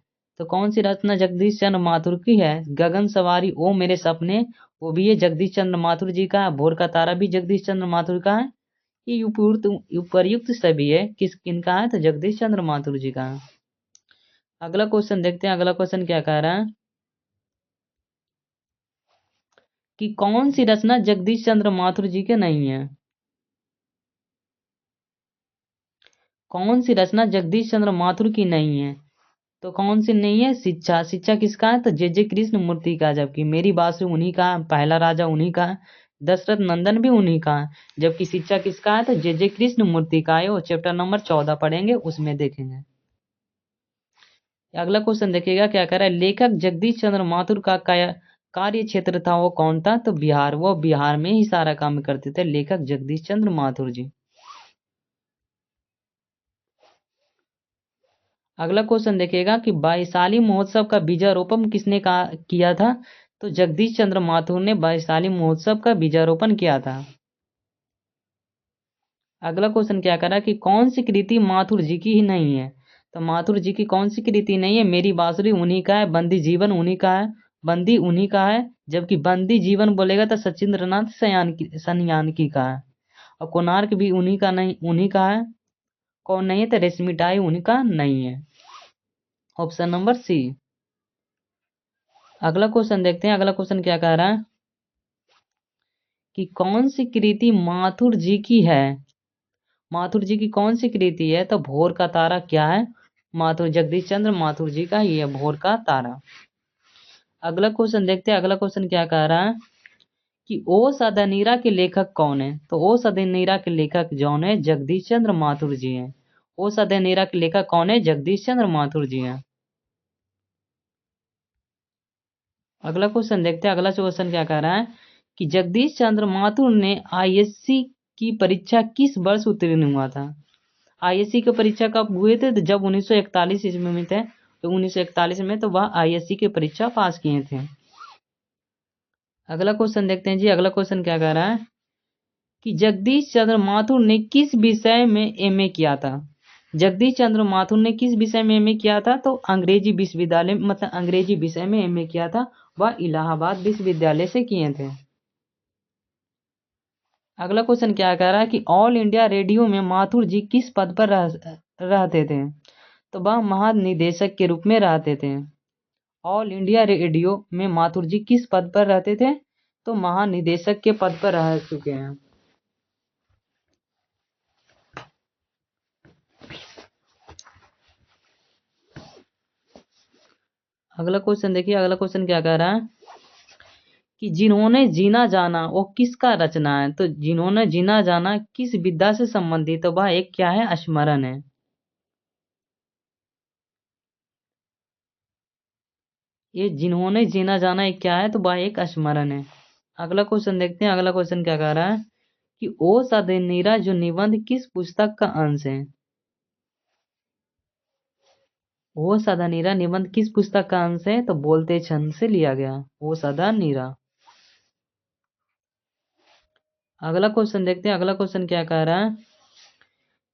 तो कौन सी रचना जगदीश चंद्र माथुर की है, गगन सवारी ओ मेरे सपने वो भी है जगदीश चंद्र माथुर जी का है, भोर का तारा भी जगदीश चंद्र माथुर का है। ये उपर्युक्त सभी है किस किनका है, तो जगदीश चंद्र माथुर जी का है। अगला क्वेश्चन देखते हैं, अगला क्वेश्चन क्या कह रहा है कि कौन सी रचना जगदीश चंद्र माथुर जी के नहीं है, कौन सी रचना जगदीश चंद्र माथुर की नहीं है, तो कौन सी नहीं है, शिक्षा। शिक्षा किसका है, तो जे कृष्ण मूर्ति का, जबकि मेरी बांसुरी उन्हीं का है, पहला राजा उन्हीं का है, दशरथ नंदन भी उन्हीं का है। जबकि शिक्षा किसका है, तो जे कृष्ण मूर्ति का है, वो चैप्टर नंबर 14 पढ़ेंगे उसमें देखेंगे। अगला क्वेश्चन देखिएगा क्या कह रहा है, लेखक जगदीश चंद्र माथुर का कार्य क्षेत्र था वो कौन था, तो बिहार, वो बिहार में ही सारा काम करते थे लेखक जगदीश चंद्र माथुर जी। अगला क्वेश्चन देखिएगा कि वैशाली महोत्सव का बीजारोपण किसने किया था, तो जगदीश चंद्र माथुर ने वैशाली महोत्सव का बीजारोपण किया था। अगला क्वेश्चन क्या करा कि कौन सी कृति माथुर जी की ही नहीं है, तो माथुर जी की कौन सी कृति नहीं है, मेरी बांसुरी उन्हीं का है, बंदी जीवन उन्हीं का है, बंदी उन्हीं का है। जबकि बंदी जीवन बोलेगा तो सचिंद्र नाथ सन्यानकी का है। और कोणार्क भी उन्हीं का नहीं, उन्हीं का है। कौन नहीं है, तो रेशमिताई उन्हीं का नहीं है। Option number C. अगला क्वेश्चन देखते हैं, अगला क्वेश्चन क्या कह रहा है कि कौन सी कृति माथुर जी की है, माथुर जी की कौन सी कृति है, तो भोर का तारा क्या है, माथुर जगदीश चंद्र माथुर जी का ही है भोर का तारा। अगला क्वेश्चन देखते हैं, अगला क्वेश्चन क्या कह रहा है कि ओ सदनीरा के लेखक कौन है, तो ओ सदनीरा के लेखक जौन है जगदीश चंद्र माथुर जी हैं। ओ सदनीरा के लेखक कौन है, जगदीश चंद्र माथुर जी हैं। अगला क्वेश्चन देखते हैं, अगला क्वेश्चन क्या कह रहा है कि जगदीश चंद्र माथुर ने आईएससी की परीक्षा किस वर्ष उत्तीर्ण हुआ था। आईएससी की परीक्षा कब हुए थे, तो जब 1941 ईस्वी में थे, तो 1941 में तो वह आईएससी की परीक्षा पास किए थे। अगला क्वेश्चन देखते हैं जी, अगला क्वेश्चन क्या कह रहा है कि जगदीश चंद्र माथुर ने किस विषय में एमए किया था। जगदीश चंद्र माथुर ने किस विषय में एमए किया था, तो अंग्रेजी विश्वविद्यालय मतलब अंग्रेजी विषय में एमए किया था, वह इलाहाबाद विश्वविद्यालय से किए थे। अगला क्वेश्चन क्या कह रहा है कि ऑल इंडिया रेडियो में माथुर जी किस पद पर रहते थे, तो वह महानिदेशक के रूप में रहते थे। ऑल इंडिया रेडियो में माथुर जी किस पद पर रहते थे, तो महानिदेशक के पद पर रह चुके हैं। अगला क्वेश्चन देखिए, अगला क्वेश्चन क्या कह रहा है कि जिन्होंने जीना जाना वो किसका रचना है, तो जिन्होंने जीना जाना किस विद्या से संबंधित, तो वह एक क्या है, स्मरण है। ये जिन्होंने जीना जाना एक क्या है, तो वह एक स्मरण है। अगला क्वेश्चन देखते हैं, अगला क्वेश्चन क्या कह रहा है कि ओ सदनीरा जो निबंध किस पुस्तक का अंश है। ओ सदनीरा निबंध किस पुस्तक का अंश है, तो बोलते छंद से लिया गया ओ सदनीरा। अगला क्वेश्चन देखते हैं, अगला क्वेश्चन क्या कह रहा है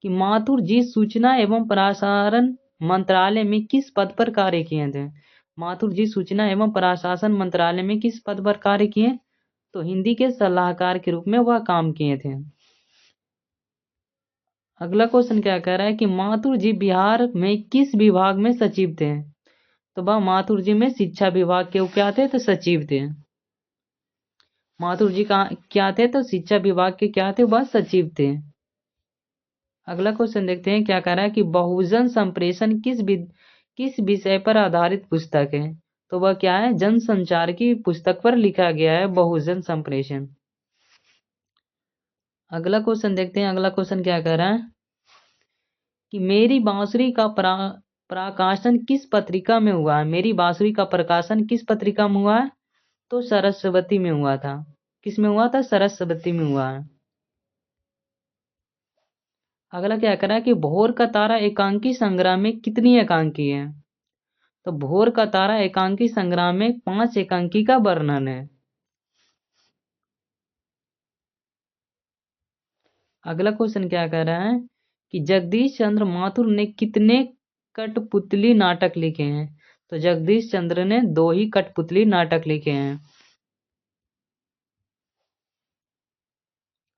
कि माथुर जी सूचना एवं प्रसारण मंत्रालय में किस पद पर कार्य किए थे? माथुर जी सूचना एवं प्रशासन मंत्रालय में किस पद पर कार्य किए? तो हिंदी के सलाहकार के रूप में वह काम किए थे। अगला क्वेश्चन क्या कह रहा है कि माथुर जी बिहार में किस विभाग में सचिव थे? तो वह माथुर जी में शिक्षा विभाग के क्या थे? तो सचिव थे। माथुर जी क्या थे? तो शिक्षा विभाग के क्या थे? वह सचिव थे। अगला क्वेश्चन देखते हैं क्या कह रहा है कि बहुजन संप्रेषण किस विषय पर आधारित पुस्तक है? तो वह क्या है? जनसंचार की पुस्तक पर लिखा गया है बहुजन संप्रेषण। अगला क्वेश्चन देखते हैं। अगला क्वेश्चन क्या कह रहा है कि मेरी बांसुरी का प्रकाशन किस पत्रिका में हुआ है? मेरी बांसुरी का प्रकाशन किस पत्रिका में हुआ है? तो सरस्वती में हुआ था। किस में हुआ था? सरस्वती में हुआ है। अगला क्या कह रहा है कि भोर का तारा एकांकी संग्रह में कितनी एकांकी है? तो भोर का तारा एकांकी संग्रह में 5 एकांकी का वर्णन है। अगला क्वेश्चन क्या कह रहा है कि जगदीश चंद्र माथुर ने कितने कठपुतली नाटक लिखे हैं? तो जगदीश चंद्र ने 2 ही कठपुतली नाटक लिखे हैं।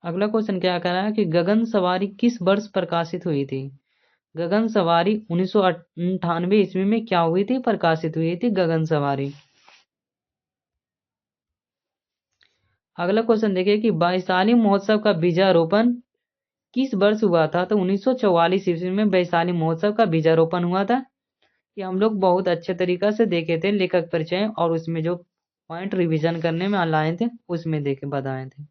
अगला क्वेश्चन क्या कह रहा है कि गगन सवारी किस वर्ष प्रकाशित हुई थी? गगन सवारी 1998 ईस्वी में क्या हुई थी? प्रकाशित हुई थी गगन सवारी। अगला क्वेश्चन देखिए कि वैशाली महोत्सव का बीजारोपण किस वर्ष हुआ था? तो 1944 ईस्वी में वैशाली महोत्सव का बीजारोपण हुआ था। ये हम लोग बहुत अच्छे तरीका से देखे थे लेखक परिचय, और उसमें जो पॉइंट रिवीजन करने में लाए थे उसमें देखे बताए थे।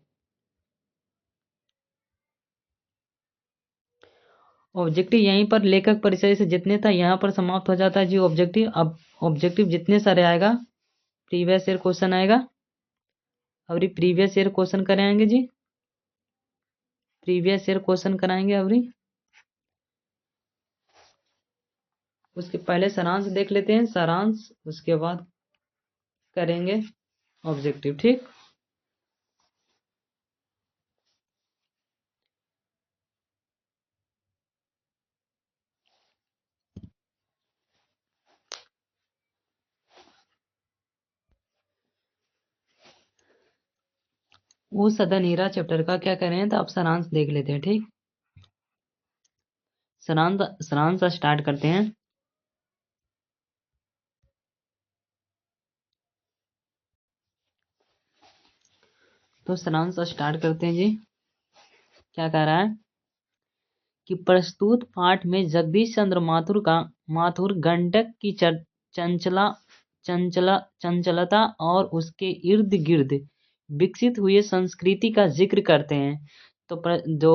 ऑब्जेक्टिव यहीं पर लेखक परिचय से जितने था यहाँ पर समाप्त हो जाता है जी ऑब्जेक्टिव। अब ऑब्जेक्टिव जितने सारे आएगा प्रीवियस ईयर क्वेश्चन आएगा। अभी प्रीवियस ईयर क्वेश्चन कराएंगे जी, प्रीवियस ईयर क्वेश्चन कराएंगे अभी। उसके पहले सारांश देख लेते हैं, सारांश उसके बाद करेंगे ऑब्जेक्टिव। ठीक, वो सदन हीरा चैप्टर का क्या कर रहे हैं तो आप सारांश देख लेते हैं। ठीक, सारांश स्टार्ट करते हैं। तो सारांश स्टार्ट करते हैं जी। क्या कह रहा है कि प्रस्तुत पाठ में जगदीश चंद्र माथुर गंडक की चंचला चंचला चंचलता और उसके इर्द गिर्द विकसित हुए संस्कृति का जिक्र करते हैं। तो जो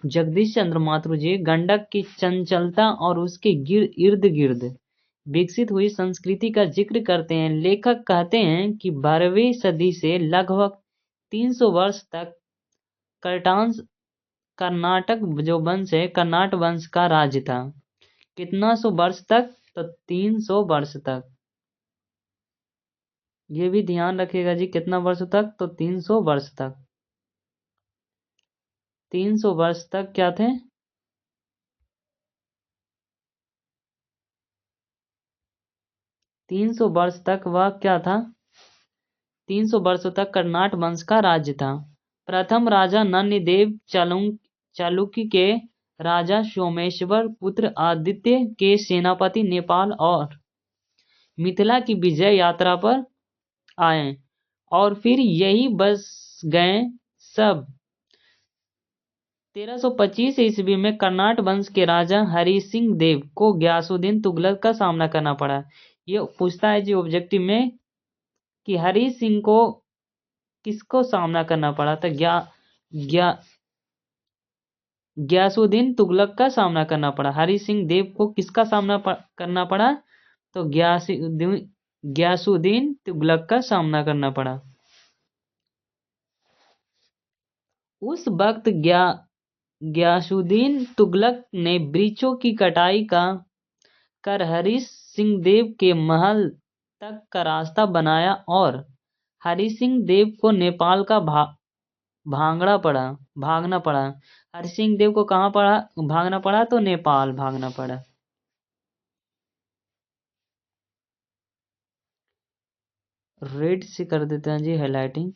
जगदीश चंद्र माथुर जी गंडक की चंचलता और उसके इर्द गिर्द विकसित हुई संस्कृति का जिक्र करते हैं। लेखक कहते हैं कि 12वीं सदी से लगभग 300 वर्ष तक कर्नाटक जो वंश है, कर्नाट वंश का राज्य था। कितना सौ वर्ष तक? तो 300 वर्ष तक। ये भी ध्यान रखिएगा जी, कितना वर्ष तक? तो 300 वर्ष तक। 300 वर्ष तक क्या थे? 300 वर्ष तक वह क्या था? 300 वर्षों तक कर्नाट वंश का राज्य था। प्रथम राजा नन्दिदेव चालुक्य के राजा सोमेश्वर पुत्र आदित्य के सेनापति नेपाल और मिथिला की विजय यात्रा पर आए और फिर यही बस गए सब। 1325 ईस्वी में कर्नाट वंश के राजा हरि सिंह देव को गयासुद्दीन तुगलक का सामना करना पड़ा। ये पूछता है जी ऑब्जेक्टिव में कि हरि सिंह को किसको सामना करना पड़ा था? गया गयासुद्दीन तुगलक का सामना करना पड़ा। हरि सिंह देव को किसका सामना करना पड़ा? तो गयासुद्दीन तुगलक का सामना करना पड़ा। उस वक्त गयासुद्दीन तुगलक ने वृक्षों की कटाई कर हरि सिंह देव के महल तक का रास्ता बनाया और हरि सिंह देव को नेपाल का भागना पड़ा। हरि सिंह देव को कहाँ भागना पड़ा? तो नेपाल भागना पड़ा। रेड से कर देते हैं जी हाईलाइटिंग।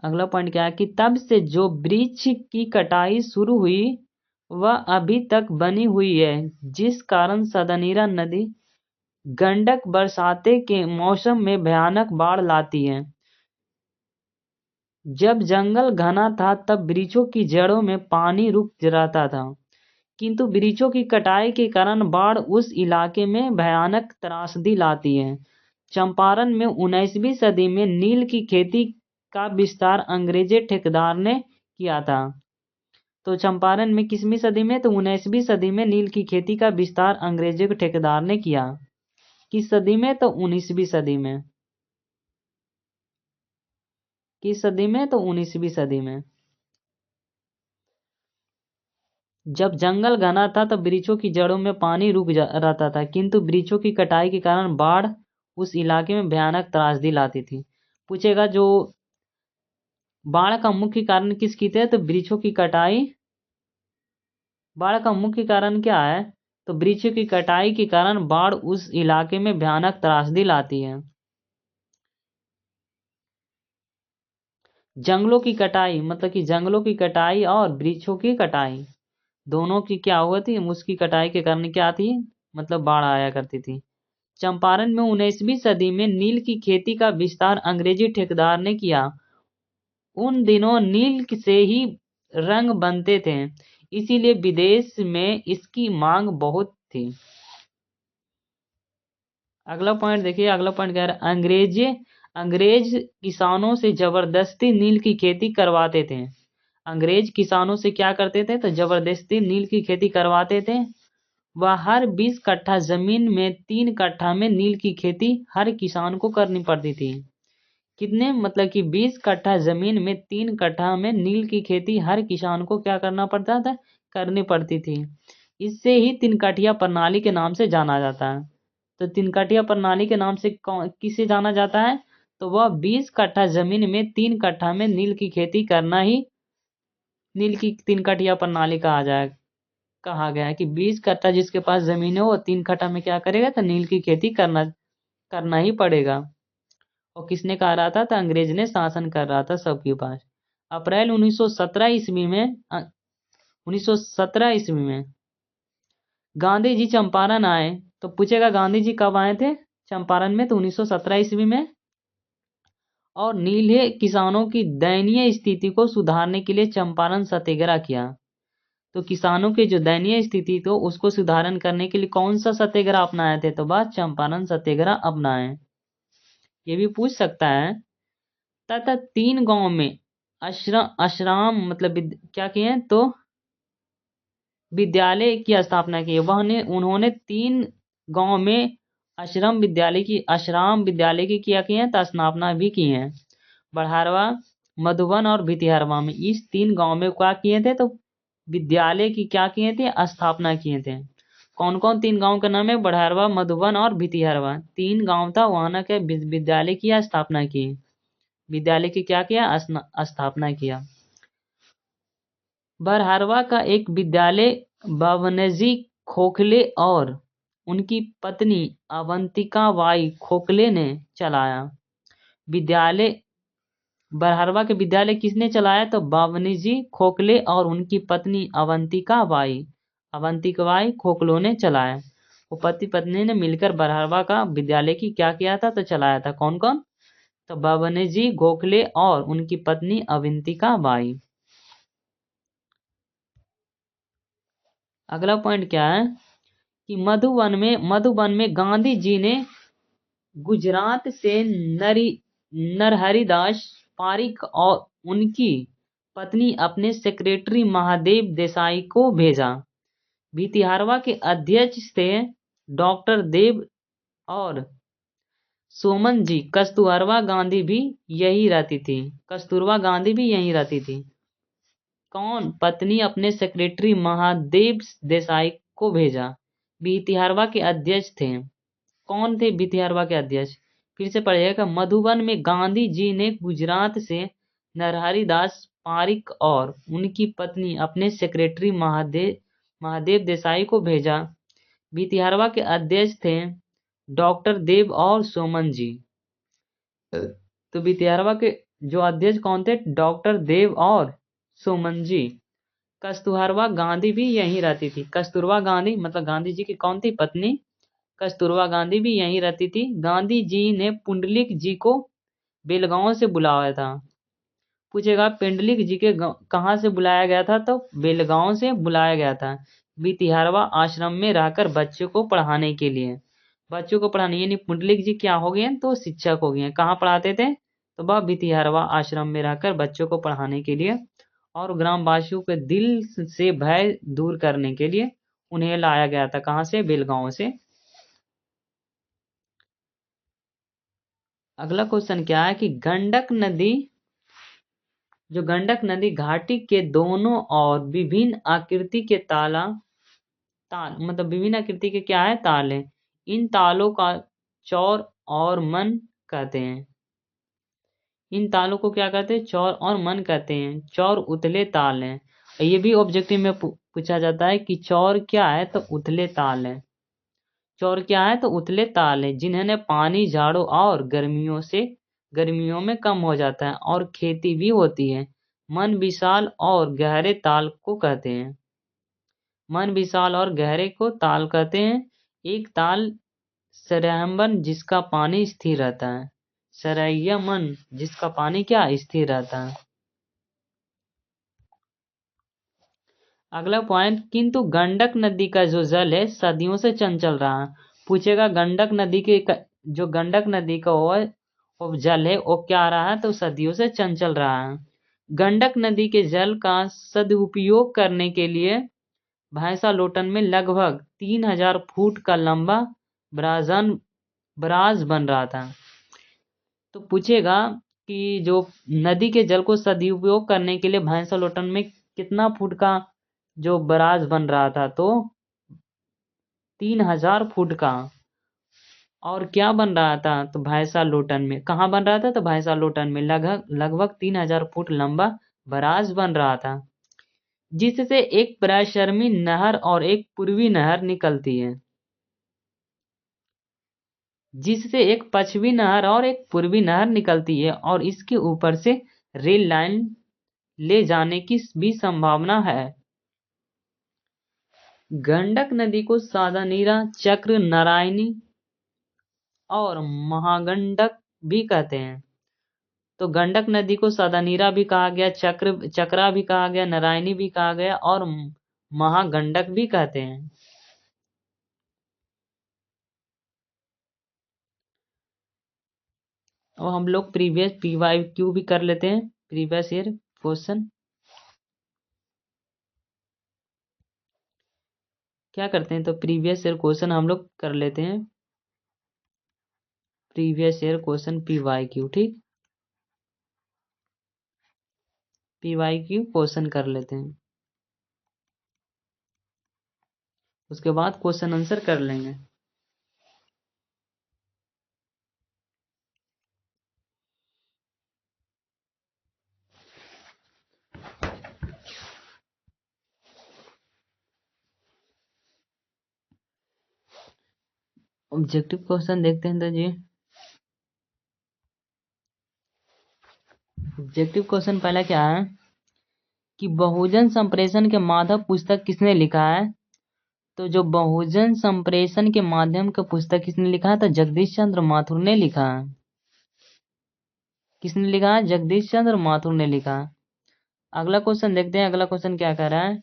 अगला पॉइंट क्या है कि तब से जो वृक्ष की कटाई शुरू हुई वह अभी तक बनी हुई है, जिस कारण सदनीरा नदी गंडक बरसाते के मौसम में भयानक बाढ़ लाती है। जब जंगल घना था तब वृक्षों की जड़ों में पानी रुक जाता था, किंतु वृक्षों की कटाई के कारण बाढ़ उस इलाके में भयानक त्रासदी लाती है। चंपारण में 19वीं सदी में नील की खेती का विस्तार अंग्रेजी ठेकेदार ने किया था। तो चंपारण में किसवीं सदी में? तो 19वीं सदी में नील की खेती का विस्तार अंग्रेजी के ठेकेदार ने किया। किस सदी में? तो 19वीं सदी में। किस सदी में? तो 19वीं सदी में। जब जंगल घना था तब वृक्षों की जड़ों में पानी रुक रहता था, किंतु वृक्षों की कटाई के कारण बाढ़ उस इलाके में भयानक त्रासदी लाती थी। पूछेगा जो बाढ़ का मुख्य कारण किसकी थे? तो वृक्षों की कटाई। बाढ़ का मुख्य कारण क्या है? तो वृक्षों की कटाई के कारण बाढ़ उस इलाके में भयानक त्रासदी लाती है। जंगलों की कटाई मतलब कि जंगलों की कटाई और वृक्षों की कटाई दोनों की क्या हुआ थी? उसकी कटाई के कारण क्या थी? मतलब बाढ़ आया करती थी। चंपारण में 19वीं सदी में नील की खेती का विस्तार अंग्रेजी ठेकेदार ने किया। उन दिनों नील से ही रंग बनते थे, इसीलिए विदेश में इसकी मांग बहुत थी। अगला पॉइंट देखिए, अगला पॉइंट क्या है? अंग्रेज किसानों से जबरदस्ती नील की खेती करवाते थे। अंग्रेज किसानों से क्या करते थे? तो जबरदस्ती नील की खेती करवाते थे। वह हर 20 कट्ठा जमीन में 3 कट्ठा में नील की खेती हर किसान को करनी पड़ती थी। कितने? मतलब कि 20 कट्ठा जमीन में 3 कट्ठा में नील की खेती हर किसान को क्या करना पड़ता था? करनी पड़ती थी। इससे ही तीन कठिया प्रणाली के नाम से जाना जाता है। तो तीन कठिया प्रणाली के नाम से किसे जाना जाता है? तो वह 20 कट्ठा जमीन में 3 कट्ठा में नील की खेती करना ही नील की तीन कठिया प्रणाली कहा गया है कि 20 कट्ठा जिसके पास जमीन है वो 3 कट्ठा में क्या करेगा? तो नील की खेती करना ही पड़ेगा। और किसने कहा रहा था? तो अंग्रेज ने शासन कर रहा था सबके पास। अप्रैल 1917 ईस्वी में 1917 ईस्वी में गांधी जी चंपारण आए। तो पूछेगा गांधी जी कब आए थे चंपारण में? तो 1917 ईस्वी में। और नीले किसानों की दयनीय स्थिति को सुधारने के लिए चंपारण सत्याग्रह किया। तो किसानों की जो दयनीय स्थिति थी उसको सुधारण करने के लिए कौन सा सत्याग्रह अपनाए थे? तो बात चंपारण सत्याग्रह अपनाए। ये भी पूछ सकता है। तथा 3 गांव में आश्रम मतलब क्या किए हैं? तो विद्यालय की स्थापना की। उन्होंने 3 गांव में आश्रम विद्यालय की क्या किए हैं? तो स्थापना भी की है। बढ़ारवा, मधुबन और भितिहरवा में इस 3 गांव में क्या किए थे? तो विद्यालय की क्या किए थे? स्थापना किए थे। कौन कौन 3 गांव का नाम है? बढ़ारवा, मधुबन और भितिहरवा। 3 गांव था, वहां ना क्या विद्यालय की स्थापना की। विद्यालय की क्या किया? स्थापना किया। बरहरवा का एक विद्यालय बावनजी खोखले और उनकी पत्नी अवंतिका बाई खोखले ने चलाया। विद्यालय बरहरवा के विद्यालय किसने चलाया? तो बावनजी खोखले और उनकी पत्नी अवंतिका बाई खोखलो ने चलाया। वो पति पत्नी ने मिलकर बरहरवा का विद्यालय की क्या किया था? तो चलाया था। कौन कौन? तो बावनजी गोखले और उनकी पत्नी अवंतिका बाई। अगला पॉइंट क्या है कि मधुबन में गांधी जी ने गुजरात से नरहरिदास पारिक और उनकी पत्नी अपने सेक्रेटरी महादेव देसाई को भेजा। भितिहारवा के अध्यक्ष थे डॉक्टर देव और सोमन जी। कस्तूरबा गांधी भी यही रहती थी। कौन पत्नी अपने सेक्रेटरी महादेव देसाई को भेजा? भितिहरवा के अध्यक्ष थे। कौन थे भितिहरवा के अध्यक्ष? फिर से पढ़िएगा। मधुबन में गांधी जी ने गुजरात से नरहरि दास पारिक और उनकी पत्नी अपने सेक्रेटरी महादेव देसाई को भेजा। भितिहरवा के अध्यक्ष थे डॉक्टर देव और सोमन जी। तो भितिहरवा के जो अध्यक्ष कौन थे? डॉक्टर देव और सोमन जी। कस्तूरबा गांधी भी यहीं रहती थी। कस्तूरबा गांधी मतलब गांधी जी की कौन थी? पत्नी। कस्तूरबा गांधी भी यहीं रहती थी। गांधी जी ने पुंडलिक जी को बेलगांव से बुलाया था। पूछेगा पुंडलिक जी के कहाँ से बुलाया गया था? तो बेलगांव से बुलाया गया था। भितिहरवा आश्रम में रहकर बच्चों को पढ़ाने के लिए। बच्चों को पढ़ाने यानी पुंडलिक जी क्या हो गए? तो शिक्षक हो गए। कहाँ पढ़ाते थे? तो वह भितिहरवा आश्रम में रहकर बच्चों को पढ़ाने के लिए और ग्रामवासियों के दिल से भय दूर करने के लिए उन्हें लाया गया था। कहाँ से? बेलगांव से। अगला क्वेश्चन क्या है कि गंडक नदी घाटी के दोनों ओर विभिन्न आकृति के ताल मतलब विभिन्न आकृति के क्या है? ताल है। इन तालों का चौर और मन कहते हैं। इन तालों को क्या कहते हैं? चौर और मन कहते हैं। चौर उथले ताल हैं। ये भी ऑब्जेक्टिव में पूछा जाता है कि चौर क्या है? तो उथले ताल है। चौर क्या है? तो उथले ताल है जिन्हें पानी जाड़ों और गर्मियों में कम हो जाता है और खेती भी होती है। मन विशाल और गहरे ताल को कहते हैं। मन विशाल और गहरे को ताल कहते हैं। एक ताल सरयमन जिसका पानी स्थिर रहता है। सरयमन जिसका पानी क्या? स्थिर रहता है। अगला पॉइंट, किंतु गंडक नदी का जो जल है सदियों से चंचल रहा है। पूछेगा गंडक नदी के जो गंडक नदी का वो जल है वो क्या रहा है? तो सदियों से चंचल रहा है। गंडक नदी के जल का सदुपयोग करने के लिए भैंसा लोटन में लगभग 3000 फुट का लंबा बराज बन रहा था। तो पूछेगा कि जो नदी के जल को सदुपयोग करने के लिए भैंसा लोटन में कितना फुट का जो बराज बन रहा था? तो 3000 फुट का। और क्या बन रहा था? तो भैंसा लोटन में। कहाँ बन रहा था? तो भैंसा लोटन में लगभग 3000 फुट लंबा बराज बन रहा था, जिससे एक पश्चिमी नहर और एक पूर्वी नहर निकलती है। जिससे एक पश्चिमी नहर और एक पूर्वी नहर निकलती है और इसके ऊपर से रेल लाइन ले जाने की भी संभावना है। गंडक नदी को सादानीरा, चक्र, नारायणी और महागंडक भी कहते हैं। तो गंडक नदी को सादानीरा भी कहा गया, चक्रा भी कहा गया, नारायणी भी कहा गया और महागंडक भी कहते हैं। और हम लोग प्रीवियस PYQ भी कर लेते हैं, प्रीवियस ईयर क्वेश्चन। क्या करते हैं? तो प्रीवियस ईयर क्वेश्चन हम लोग कर लेते हैं। प्रीवियस ईयर क्वेश्चन PYQ, ठीक। PYQ क्वेश्चन कर लेते हैं, उसके बाद क्वेश्चन आंसर कर लेंगे। ऑब्जेक्टिव क्वेश्चन देखते हैं। तो जी ऑब्जेक्टिव क्वेश्चन पहला क्या है कि बहुजन संप्रेषण के माधव पुस्तक किसने लिखा है? तो जो बहुजन संप्रेषण के माध्यम का पुस्तक किसने लिखा है? तो जगदीश चंद्र माथुर ने लिखा है। किसने लिखा है? जगदीश चंद्र माथुर ने लिखा है। अगला क्वेश्चन देखते हैं। अगला क्वेश्चन क्या कह रहा है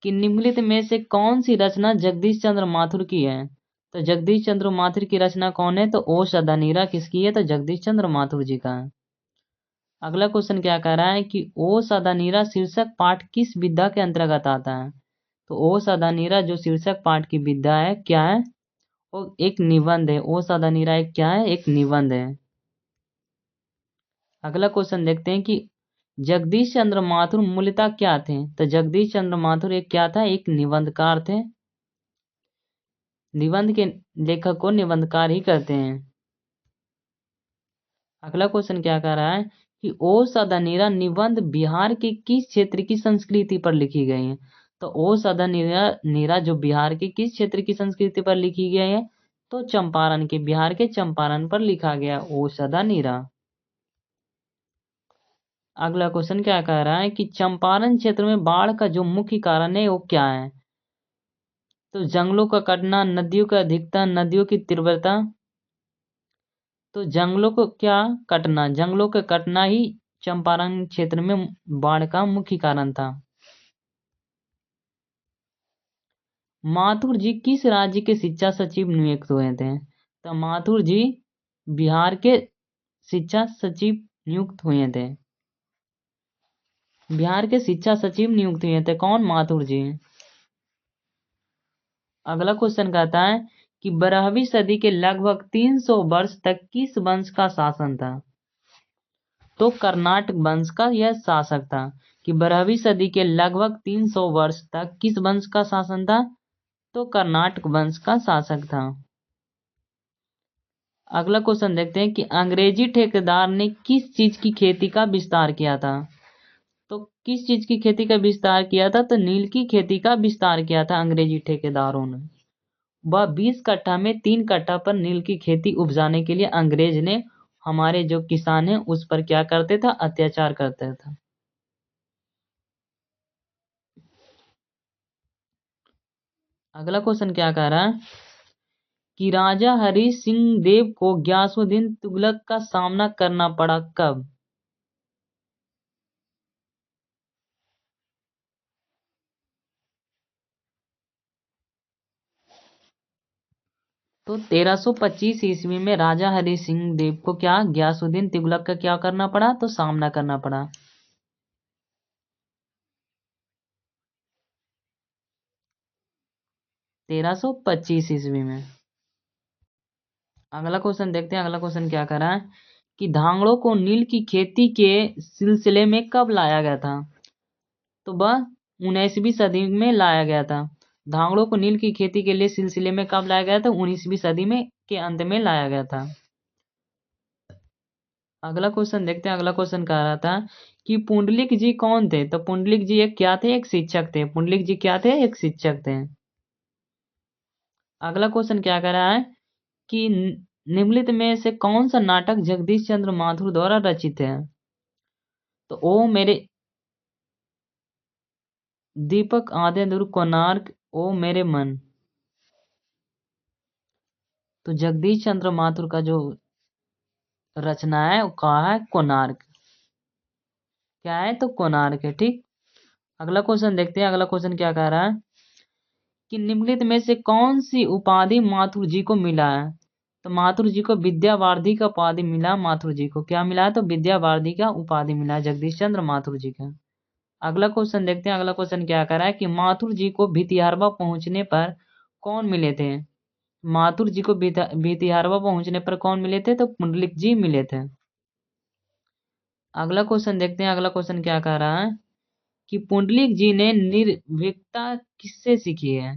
कि निम्नलिखित में से कौन सी रचना जगदीश चंद्र माथुर की है? तो जगदीश चंद्र माथुर की रचना कौन है? तो ओ सदानीरा किसकी है? तो जगदीश चंद्र माथुर जी का है। अगला क्वेश्चन क्या कह रहा है कि ओ सदानीरा शीर्षक पाठ किस विधा के अंतर्गत आता है? तो ओ सदानीरा जो शीर्षक पाठ की विधा है क्या है? वो एक निबंध है। ओ सदानीरा एक क्या है? एक निबंध है। अगला क्वेश्चन देखते हैं कि जगदीश चंद्र माथुर मूलतः क्या थे? तो जगदीश चंद्र माथुर एक क्या था? एक निबंधकार थे। निबंध के लेखक को निबंधकार ही कहते हैं। अगला क्वेश्चन क्या कह रहा है कि ओ सदा नीरा निबंध बिहार के किस क्षेत्र की संस्कृति पर लिखी गई है? तो ओ सदा नीरा जो बिहार के किस क्षेत्र की संस्कृति पर लिखी गई है? तो चंपारण के, बिहार के चंपारण पर लिखा गया ओ सदा नीरा। अगला क्वेश्चन क्या कह रहा है कि चंपारण क्षेत्र में बाढ़ का जो मुख्य कारण है वो क्या है? तो जंगलों का कटना, नदियों का अधिकता, नदियों की तीव्रता। तो जंगलों को क्या कटना, जंगलों का कटना ही चंपारण क्षेत्र में बाढ़ का मुख्य कारण था। माथुर जी किस राज्य के शिक्षा सचिव नियुक्त हुए थे? तो माथुर जी बिहार के शिक्षा सचिव नियुक्त हुए थे। बिहार के शिक्षा सचिव नियुक्त हुए थे कौन? माथुर जी। अगला क्वेश्चन कहता है कि 12वीं सदी के लगभग 300 वर्ष तक किस वंश का शासन था? तो कर्नाटक वंश का यह शासक था। कि 12वीं सदी के लगभग 300 वर्ष तक किस वंश का शासन था? तो कर्नाटक वंश का शासक था। अगला क्वेश्चन देखते हैं कि अंग्रेजी ठेकेदार ने किस चीज की खेती का विस्तार किया था? तो किस चीज की खेती का विस्तार किया था? तो नील की खेती का विस्तार किया था अंग्रेजी ठेकेदारों ने। वह 20 कट्ठा में 3 कट्ठा पर नील की खेती उपजाने के लिए अंग्रेज ने हमारे जो किसान हैं उस पर क्या करते था? अत्याचार करते था। अगला क्वेश्चन क्या कह रहा है कि राजा हरि सिंह देव को गयासुद्दीन तुगलक का सामना करना पड़ा कब? तो 1325 ईस्वी में राजा हरि सिंह देव को क्या गयासुद्दीन तुगलक का क्या करना पड़ा? तो सामना करना पड़ा। 1325 ईस्वी में। अगला क्वेश्चन देखते हैं। अगला क्वेश्चन क्या कर रहा है कि धांगड़ों को नील की खेती के सिलसिले में कब लाया गया था? तो वह 19वीं सदी में लाया गया था। धांगड़ों को नील की खेती के लिए सिलसिले में कब लाया गया था? 19वीं सदी में के अंत में लाया गया था। अगला क्वेश्चन देखते हैं। अगला क्वेश्चन कह रहा था कि पुंडलिक जी कौन थे? तो पुंडलिक जी एक क्या थे? एक शिक्षक थे। पुंडलिक जी क्या थे? एक शिक्षक थे। अगला क्वेश्चन क्या कह रहा है कि निम्नलिखित में से कौन सा नाटक जगदीश चंद्र माथुर द्वारा रचित है? तो ओ मेरे दीपक, आधे अधूरे, कोणार्क, ओ मेरे मन। तो जगदीश चंद्र माथुर का जो रचना है वो कहा है कोणार्क। क्या है? तो कोणार्क है। ठीक। अगला क्वेश्चन देखते हैं। अगला क्वेश्चन क्या कह रहा है कि निम्नलिखित में से कौन सी उपाधि माथुर जी को मिला है? तो माथुर जी को विद्यावारिधि का उपाधि मिला। माथुर जी को क्या मिला है? तो विद्यावारिधि का उपाधि मिला है जगदीश चंद्र माथुर जी का। अगला क्वेश्चन देखते हैं। अगला क्वेश्चन क्या कह रहा है कि माथुर जी को भितिहारवा पहुंचने पर कौन मिले थे? माथुर जी को भितिहारवा पहुंचने पर कौन मिले थे? तो पुंडलिक जी मिले थे। अगला क्वेश्चन देखते हैं। अगला क्वेश्चन क्या कह रहा है कि पुंडलिक जी ने निर्भीकता किससे सीखी है?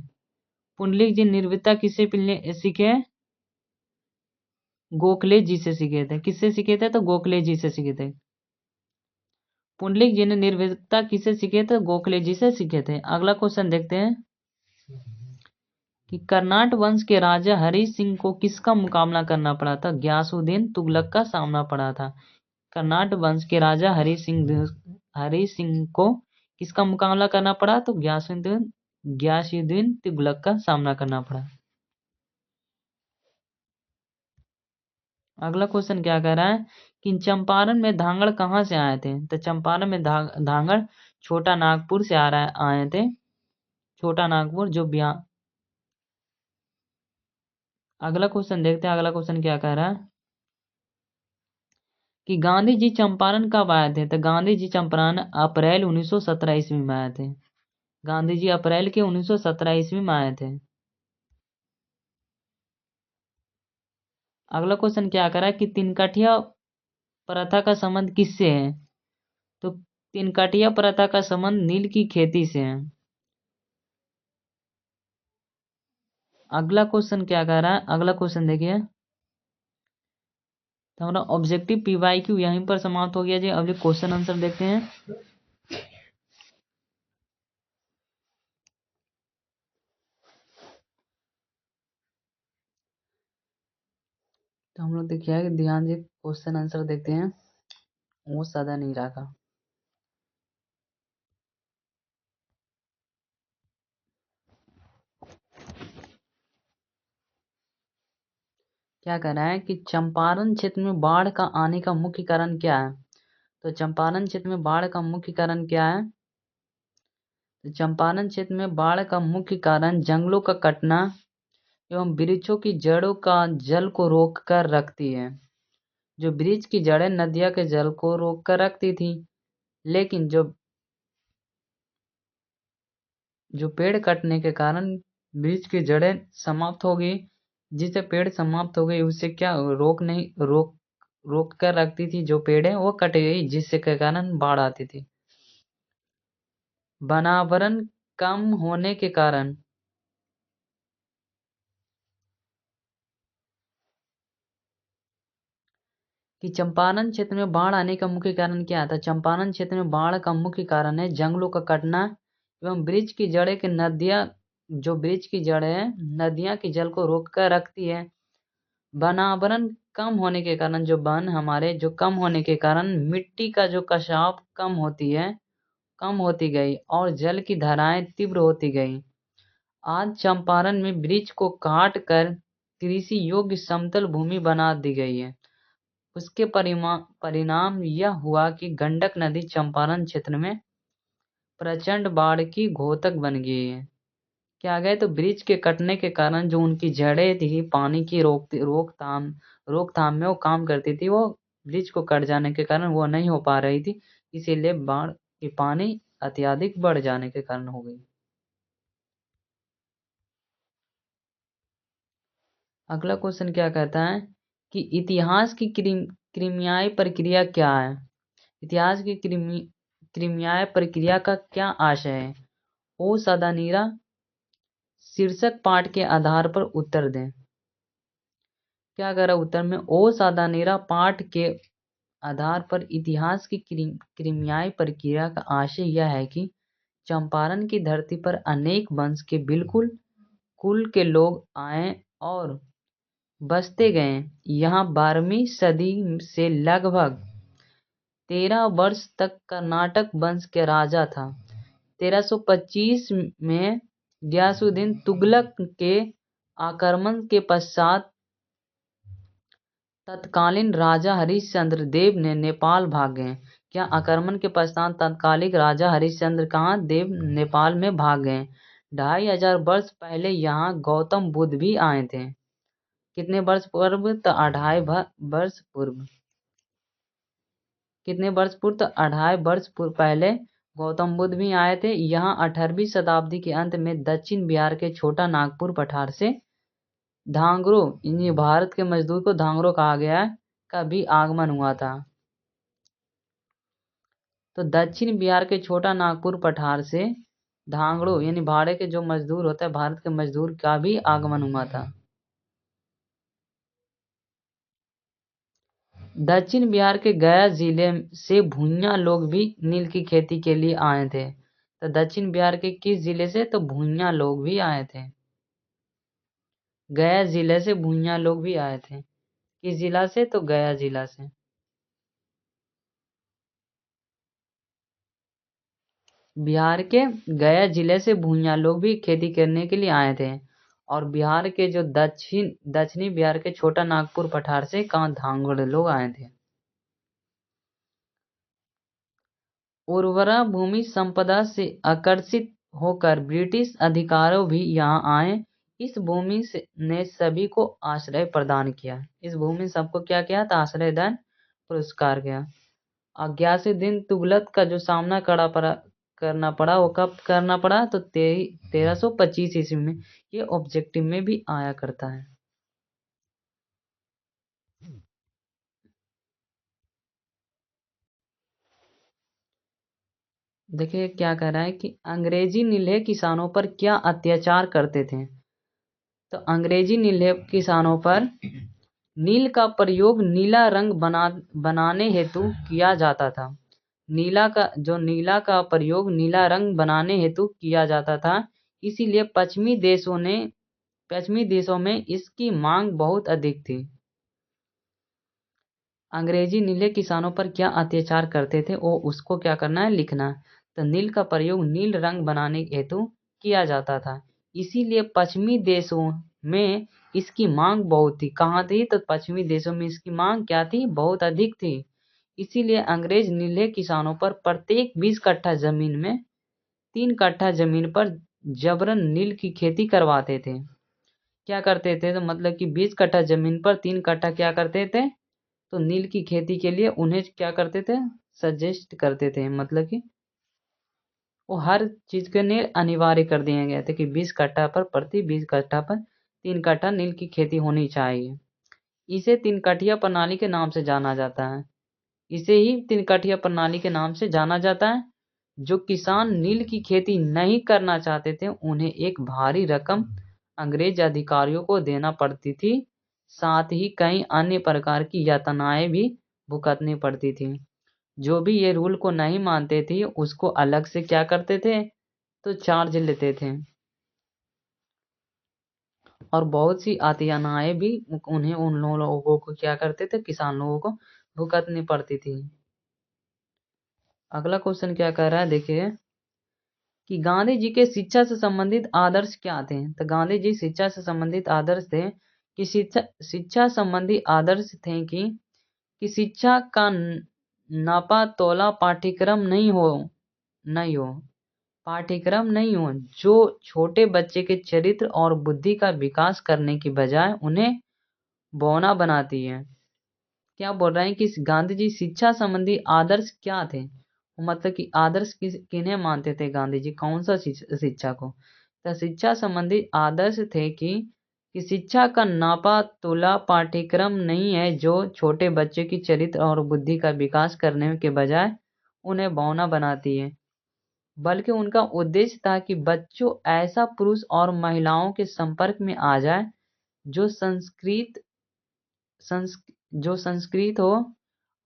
पुंडलिक जी निर्भीकता किससे सीखे हैं? गोखले जी से सीखे थे। किससे सीखे थे? तो गोखले जी से सीखे थे। पुंडलिक जी ने निर्भीकता किससे सीखे थे? गोखले जी से सीखे थे। अगला क्वेश्चन देखते हैं कि कर्नाट वंश के राजा हरि सिंह को किसका मुकाबला करना पड़ा था? गयासुद्दीन तुगलक का सामना पड़ा था। कर्नाट वंश के राजा हरि सिंह को किसका मुकाबला करना पड़ा? तो गयासुद्दीन तुगलक का सामना करना पड़ा। अगला क्वेश्चन क्या कह रहा है कि चंपारण में धांगड़ कहाँ से आए थे? तो चंपारण में धांगड़ छोटा नागपुर से आए थे। छोटा नागपुर जो बिहार। अगला क्वेश्चन देखते हैं। अगला क्वेश्चन क्या कह रहा है कि गांधी जी चंपारण कब आए थे? तो गांधी जी चंपारण अप्रैल 1917 ईस्वी में आए थे। गांधी जी अप्रैल के 1917 ईस्वी में आए थे। अगला क्वेश्चन क्या कह रहा है कि तिनकठिया प्रथा का संबंध किससे है? तो तिनकाटिया प्रथा का संबंध नील की खेती से है। अगला क्वेश्चन क्या कह रहा है, अगला क्वेश्चन देखिए। तो हमारा ऑब्जेक्टिव पीवाईक्यू यहीं पर समाप्त हो गया जी। अब क्वेश्चन आंसर देखते हैं। तो हम लोग देखिए ध्यान से क्वेश्चन आंसर देखते हैं। वो सादा नहीं रखा। क्या कह रहा है कि चंपारण क्षेत्र में बाढ़ का आने का मुख्य कारण क्या है। तो चंपारण क्षेत्र में बाढ़ का मुख्य कारण क्या है। तो चंपारण क्षेत्र में बाढ़ का मुख्य कारण जंगलों का कटना एवं वृक्षों की जड़ों का जल को रोक कर रखती है। जो वृक्ष की जड़ें नदिया के जल को रोक कर रखती थी, लेकिन जो पेड़ कटने के कारण वृक्ष की जड़ें समाप्त हो गई, जिससे पेड़ समाप्त हो गई उससे क्या रोक कर रखती थी, जो पेड़ है वो कट गई, जिससे के कारण बाढ़ आती थी। वनावरण कम होने के कारण कि चंपारण क्षेत्र में बाढ़ आने का मुख्य कारण क्या था। चंपारण क्षेत्र में बाढ़ का मुख्य कारण है जंगलों का कटना एवं वृक्ष की जड़ें की नदियां, जो वृक्ष की जड़ें हैं नदियां की जल को रोक कर रखती है। वनावरण कम होने के कारण, जो वन हमारे जो कम होने के कारण मिट्टी का जो कसाव कम होती गई और जल की धाराएं तीव्र होती गई। आज चंपारण में वृक्ष को काट कर कृषि योग्य समतल भूमि बना दी गई है। उसके परिणाम यह हुआ कि गंडक नदी चंपारण क्षेत्र में प्रचंड बाढ़ की घोतक बन गई है। क्या गए तो वृक्ष के कटने के कारण जो उनकी जड़ें थी पानी की रोकथाम में वो काम करती थी, वो वृक्ष को कट जाने के कारण वो नहीं हो पा रही थी, इसीलिए बाढ़ की पानी अत्यधिक बढ़ जाने के कारण हो गई। अगला क्वेश्चन क्या कहता है कि इतिहास की क्रिमियाई प्रक्रिया क्या है। इतिहास की क्रिमियाई प्रक्रिया का क्या आशय है। ओ सदानीरा शीर्षक पाठ के आधार पर उत्तर दें। क्या कह रहा उत्तर में, ओ सदानीरा पाठ के आधार पर इतिहास की क्रिमियाई प्रक्रिया का आशय यह है कि चंपारण की धरती पर अनेक वंश के बिल्कुल कुल के लोग आए और बसते गए। यहाँ 12वीं सदी से लगभग 13 वर्ष तक कर्नाटक वंश के राजा था। 1325 में गयासुद्दीन तुगलक के आक्रमण के पश्चात तत्कालीन राजा हरिश्चंद्र देव ने नेपाल भाग गए। क्या आक्रमण के पश्चात तत्कालीन राजा हरिश्चंद्र कहाँ देव नेपाल में भाग गए। 2500 वर्ष पहले यहाँ गौतम बुद्ध भी आए थे। कितने वर्ष पूर्व, तो 25 वर्ष पूर्व। कितने वर्ष पूर्व, तो 28 वर्ष पहले गौतम बुद्ध भी आए थे। यहाँ 18वीं शताब्दी के अंत में दक्षिण बिहार के छोटा नागपुर पठार से धांगरो, यानी भारत के मजदूर को धांगरो कहा गया है, का भी आगमन हुआ था। तो दक्षिण बिहार के छोटा नागपुर पठार से धांगड़ो यानी भाड़े के जो मजदूर होते हैं, भारत के मजदूर का भी आगमन हुआ था। दक्षिण बिहार के गया जिले से भूइयां लोग भी नील की खेती के लिए आए थे। तो दक्षिण बिहार के किस जिले से, तो भूइयां लोग भी आए थे। गया जिले से भूइयां लोग भी आए थे। किस जिला से, तो गया जिला से। बिहार के गया जिले से भूइयां लोग भी खेती करने के लिए आए थे। और बिहार के जो दक्षिणी बिहार के छोटा नागपुर पठार से कहाँ धांगड़ लोग आए थे। उर्वरा भूमि संपदा से आकर्षित होकर ब्रिटिश अधिकारों भी यहाँ आए। इस भूमि ने सभी को आश्रय प्रदान किया। इस भूमि सबको क्या किया था, आश्रय दान पुरस्कार किया। गयासुद्दीन तुगलक का जो सामना करना पड़ा वो कब करना पड़ा, तो 1325 ईस्वी में। ये ऑब्जेक्टिव में भी आया करता है। देखिए क्या कह रहा है कि अंग्रेजी नीले किसानों पर क्या अत्याचार करते थे। तो अंग्रेजी नीले किसानों पर नील का प्रयोग नीला रंग बनाने हेतु किया जाता था। नीला का प्रयोग नीला रंग बनाने हेतु किया जाता था। इसीलिए पश्चिमी देशों में इसकी मांग बहुत अधिक थी। अंग्रेजी नीले किसानों पर क्या अत्याचार करते थे वो उसको क्या करना है, लिखना है। तो नील का प्रयोग नील रंग बनाने हेतु किया जाता था। इसीलिए पश्चिमी देशों में इसकी मांग बहुत थी। कहाँ थी? तो पश्चिमी देशों में इसकी मांग क्या थी? बहुत अधिक थी। इसीलिए अंग्रेज नीले किसानों पर प्रत्येक 20 कट्ठा जमीन में 3 कट्ठा जमीन पर जबरन नील की खेती करवाते थे। क्या करते थे? तो मतलब कि 20 कट्ठा जमीन पर 3 कट्ठा क्या करते थे? तो नील की खेती के लिए उन्हें क्या करते थे? सजेस्ट करते थे। मतलब कि वो हर चीज के लिए अनिवार्य कर दिए गए थे कि 20 कट्ठा पर प्रति 20 कट्ठा पर 3 कट्ठा नील की खेती होनी चाहिए। इसे 3 कटिया प्रणाली के नाम से जाना जाता है। इसे ही 3 कटिया प्रणाली के नाम से जाना जाता है। जो किसान नील की खेती नहीं करना चाहते थे उन्हें एक भारी रकम अंग्रेज अधिकारियों को देना पड़ती थी। साथ ही कई अन्य प्रकार की यातनाएं भी भुगतनी पड़ती थी। जो भी ये रूल को नहीं मानते थे उसको अलग से क्या करते थे? तो चार्ज लेते थे। और बहुत सी यातनाएं भी उन लोगों को क्या करते थे? किसान लोगों को भुगतनी पड़ती थी। अगला क्वेश्चन क्या कह रहा है, देखिए कि गांधी जी के शिक्षा से संबंधित आदर्श क्या थे। तो गांधी जी शिक्षा से संबंधित आदर्श थे कि शिक्षा संबंधी आदर्श थे कि शिक्षा का नापा तोला पाठ्यक्रम नहीं हो जो छोटे बच्चे के चरित्र और बुद्धि का विकास करने की बजाय उन्हें बौना बनाती है। क्या बोल रहे हैं कि गांधी जी शिक्षा संबंधी आदर्श क्या थे? मतलब कि आदर्श किन्हें मानते थे गांधी जी? कौन सा शिक्षा को? तो शिक्षा संबंधी आदर्श थे कि शिक्षा का नापा तोला पाठ्यक्रम नहीं है जो छोटे बच्चे की चरित्र और बुद्धि का विकास करने के बजाय उन्हें बौना बनाती है, बल्कि उनका उद्देश्य था कि बच्चों ऐसा पुरुष और महिलाओं के संपर्क में आ जाए जो संस्कृत हो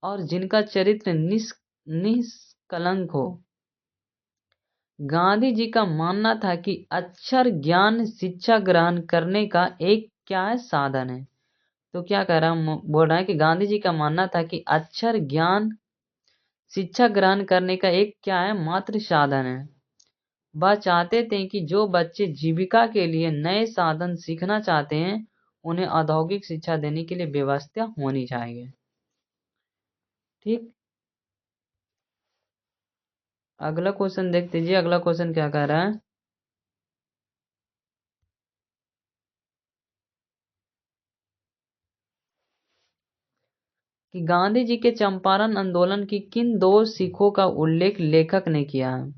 और जिनका चरित्र निष्कलंक हो। गांधी जी का मानना था कि अक्षर ज्ञान शिक्षा ग्रहण करने का एक क्या है? साधन है। तो क्या कह रहा हूं? बोल रहा है कि गांधी जी का मानना था कि अक्षर ज्ञान शिक्षा ग्रहण करने का एक क्या है? मात्र साधन है। वह चाहते थे कि जो बच्चे जीविका के लिए नए साधन सीखना चाहते हैं उन्हें औद्योगिक शिक्षा देने के लिए व्यवस्था होनी चाहिए। ठीक, अगला क्वेश्चन देख लीजिए। अगला क्वेश्चन क्या कह रहा है कि गांधी जी के चंपारण आंदोलन की किन 2 सीखों का उल्लेख लेखक ने किया है।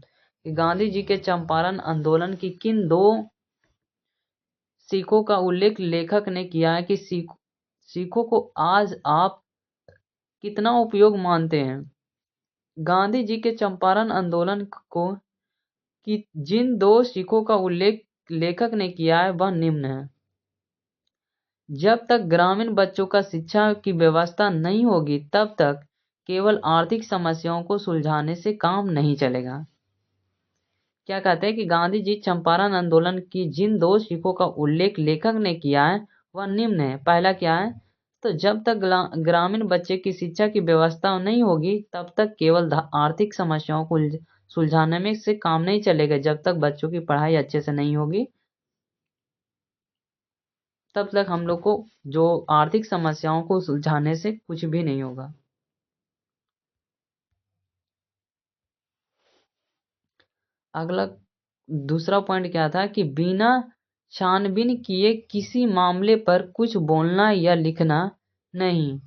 कि गांधी जी के चंपारण आंदोलन की किन 2 सीखों का उल्लेख लेखक ने किया है कि सीखों को आज आप कितना उपयोग मानते हैं। गांधी जी के चंपारण आंदोलन को कि जिन 2 सीखों का उल्लेख लेखक ने किया है वह निम्न है। जब तक ग्रामीण बच्चों का शिक्षा की व्यवस्था नहीं होगी तब तक केवल आर्थिक समस्याओं को सुलझाने से काम नहीं चलेगा। क्या कहते हैं कि गांधी जी चंपारण आंदोलन की जिन 2 सीखों का उल्लेख लेखक ने किया है वह निम्न है। पहला क्या है? तो जब तक ग्रामीण बच्चे की शिक्षा की व्यवस्था नहीं होगी तब तक केवल आर्थिक समस्याओं को सुलझाने में से काम नहीं चलेगा। जब तक बच्चों की पढ़ाई अच्छे से नहीं होगी तब तक हम लोग को जो आर्थिक समस्याओं को सुलझाने से कुछ भी नहीं होगा। अगला दूसरा पॉइंट क्या था कि बिना छानबीन किए किसी मामले पर कुछ बोलना या लिखना नहीं।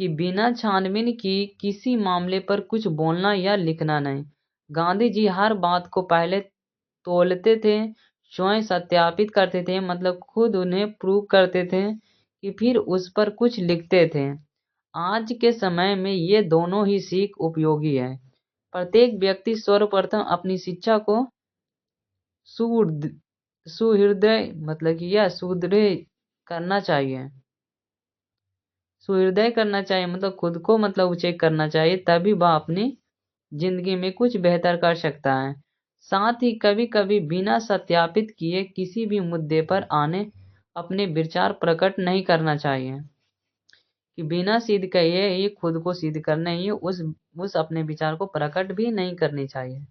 कि बिना छानबीन की किसी मामले पर कुछ बोलना या लिखना नहीं। गांधी जी हर बात को पहले तौलते थे, स्वयं सत्यापित करते थे, मतलब खुद उन्हें प्रूव करते थे कि फिर उस पर कुछ लिखते थे। आज के समय में ये दोनों ही सीख उपयोगी है। प्रत्येक व्यक्ति सर्वप्रथम अपनी शिक्षा को सुहृदय मतलब कि यह सुदृढ़ करना चाहिए। सुहृदय करना चाहिए मतलब खुद को मतलब उचेक करना चाहिए, तभी वह अपनी जिंदगी में कुछ बेहतर कर सकता है। साथ ही कभी कभी बिना सत्यापित किए किसी भी मुद्दे पर आने अपने विचार प्रकट नहीं करना चाहिए, कि बिना सिद्ध किए ही खुद को सिद्ध करना ही उस अपने विचार को प्रकट भी नहीं करनी चाहिए।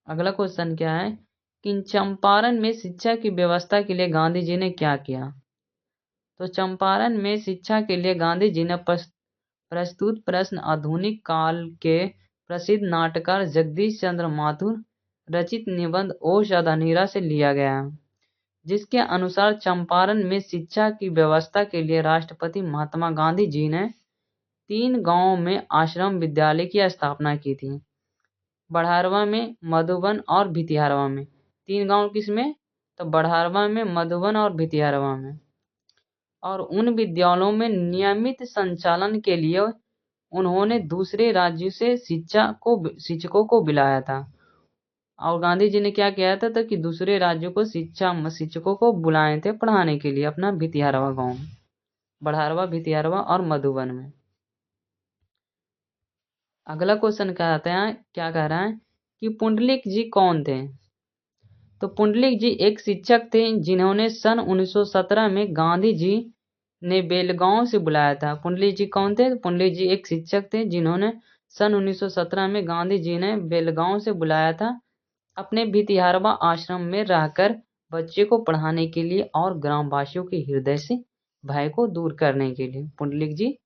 अगला क्वेश्चन क्या है कि चंपारण में शिक्षा की व्यवस्था के लिए गांधी जी ने क्या किया। तो चंपारण में शिक्षा के लिए गांधी जी ने प्रस्तुत प्रश्न आधुनिक काल के प्रसिद्ध नाटककार जगदीश चंद्र माथुर रचित निबंध ओश अधनीरा से लिया गया है, जिसके अनुसार चंपारण में शिक्षा की व्यवस्था के लिए राष्ट्रपति महात्मा गांधी जी ने 3 गांवों में आश्रम विद्यालय की स्थापना की थी। बढ़ारवा में, मधुबन और भितिहारवा में। 3 गांव किसमें? तो बढ़ारवा में, मधुबन और भितिहारवा में। और उन विद्यालयों में नियमित संचालन के लिए उन्होंने दूसरे राज्यों से शिक्षकों को बुलाया था। और गांधी जी ने क्या किया था तो कि दूसरे राज्यों को शिक्षकों को बुलाए थे पढ़ाने के लिए अपना भितिहारवा गांव में, बढ़ारवा, भितिहारवा और मधुबन में। अगला क्वेश्चन क्या कह रहा है कि पुंडलिक जी कौन थे। तो पुंडलिक जी एक शिक्षक थे जिन्होंने सन 1917 में गांधी जी ने बेलगांव से बुलाया था। पुंडलिक जी कौन थे? पुंडलिक जी एक शिक्षक थे जिन्होंने सन 1917 में गांधी जी ने बेलगांव से बुलाया था अपने भितिहारवा आश्रम में रहकर बच्चे को पढ़ाने के लिए और ग्रामवासियों के हृदय से भय को दूर करने के लिए पुंडलिक जी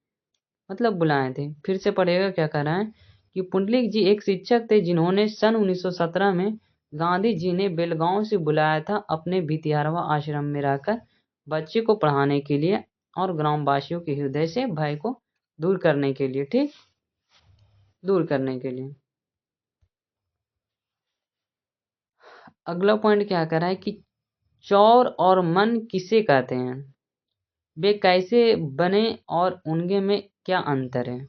मतलब बुलाए थे। फिर से पढ़ेगा क्या कह रहा है कि पुंडलिक जी एक शिक्षक थे जिन्होंने सन 1917 में गांधी जी ने बेलगांव से बुलाया था अपने भितिहारवा आश्रम में रहकर बच्चे को पढ़ाने के लिए और ग्रामवासियों के हृदय से भय को दूर करने के लिए। ठीक, दूर करने के लिए। अगला पॉइंट क्या कह रहा है कि चौर और मन किसे कहते हैं, वे कैसे बने और उनके में क्या अंतर है।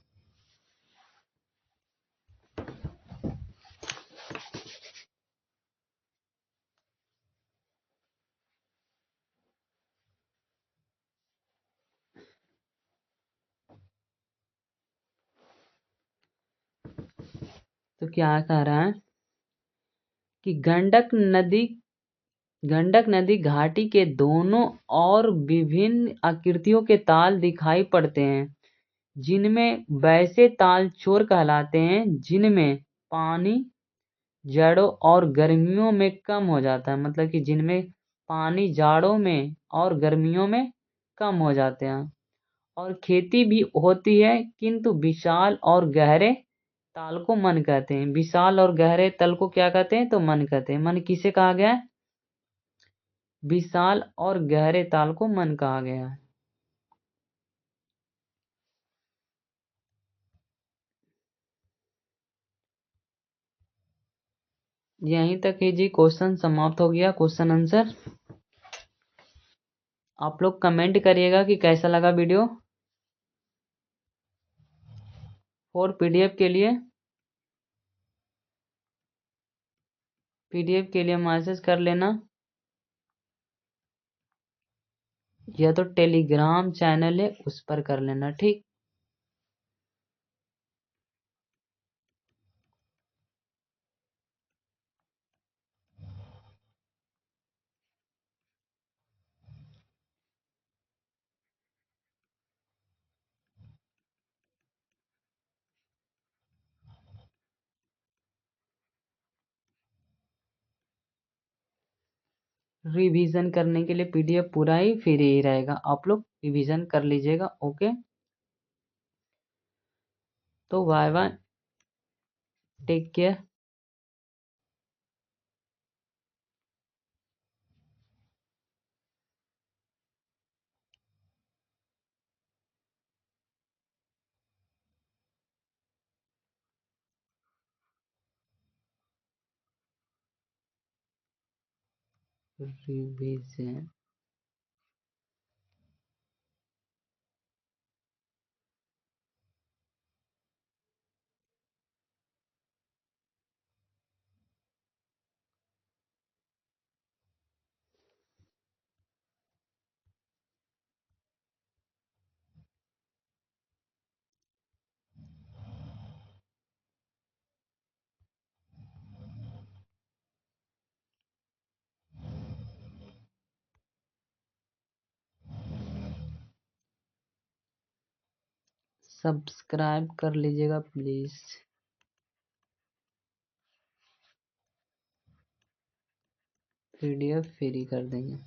तो क्या कह रहा है कि गंडक नदी घाटी के दोनों और विभिन्न आकृतियों के ताल दिखाई पड़ते हैं, जिनमें वैसे ताल चोर कहलाते हैं जिनमें पानी जाड़ों और गर्मियों में कम हो जाता है, मतलब कि जिनमें पानी जाड़ों में और गर्मियों में कम हो जाते हैं और खेती भी होती है, किंतु विशाल और गहरे ताल को मन कहते हैं। विशाल और गहरे तल को क्या कहते हैं? तो मन कहते हैं। मन किसे कहा गया है? विशाल और गहरे ताल को मन कहा गया है। यहीं तक ही जी क्वेश्चन समाप्त हो गया, क्वेश्चन आंसर। आप लोग कमेंट करिएगा कि कैसा लगा वीडियो। और पीडीएफ के लिए मैसेज कर लेना, या तो टेलीग्राम चैनल है उस पर कर लेना। ठीक। रिवीजन करने के लिए पीडीएफ पूरा ही फ्री ही रहेगा, आप लोग रिवीजन कर लीजिएगा। ओके, तो bye bye, take care. Revision subscribe कर लीजिएगा प्लीज़। PDF फ्री कर देंगे।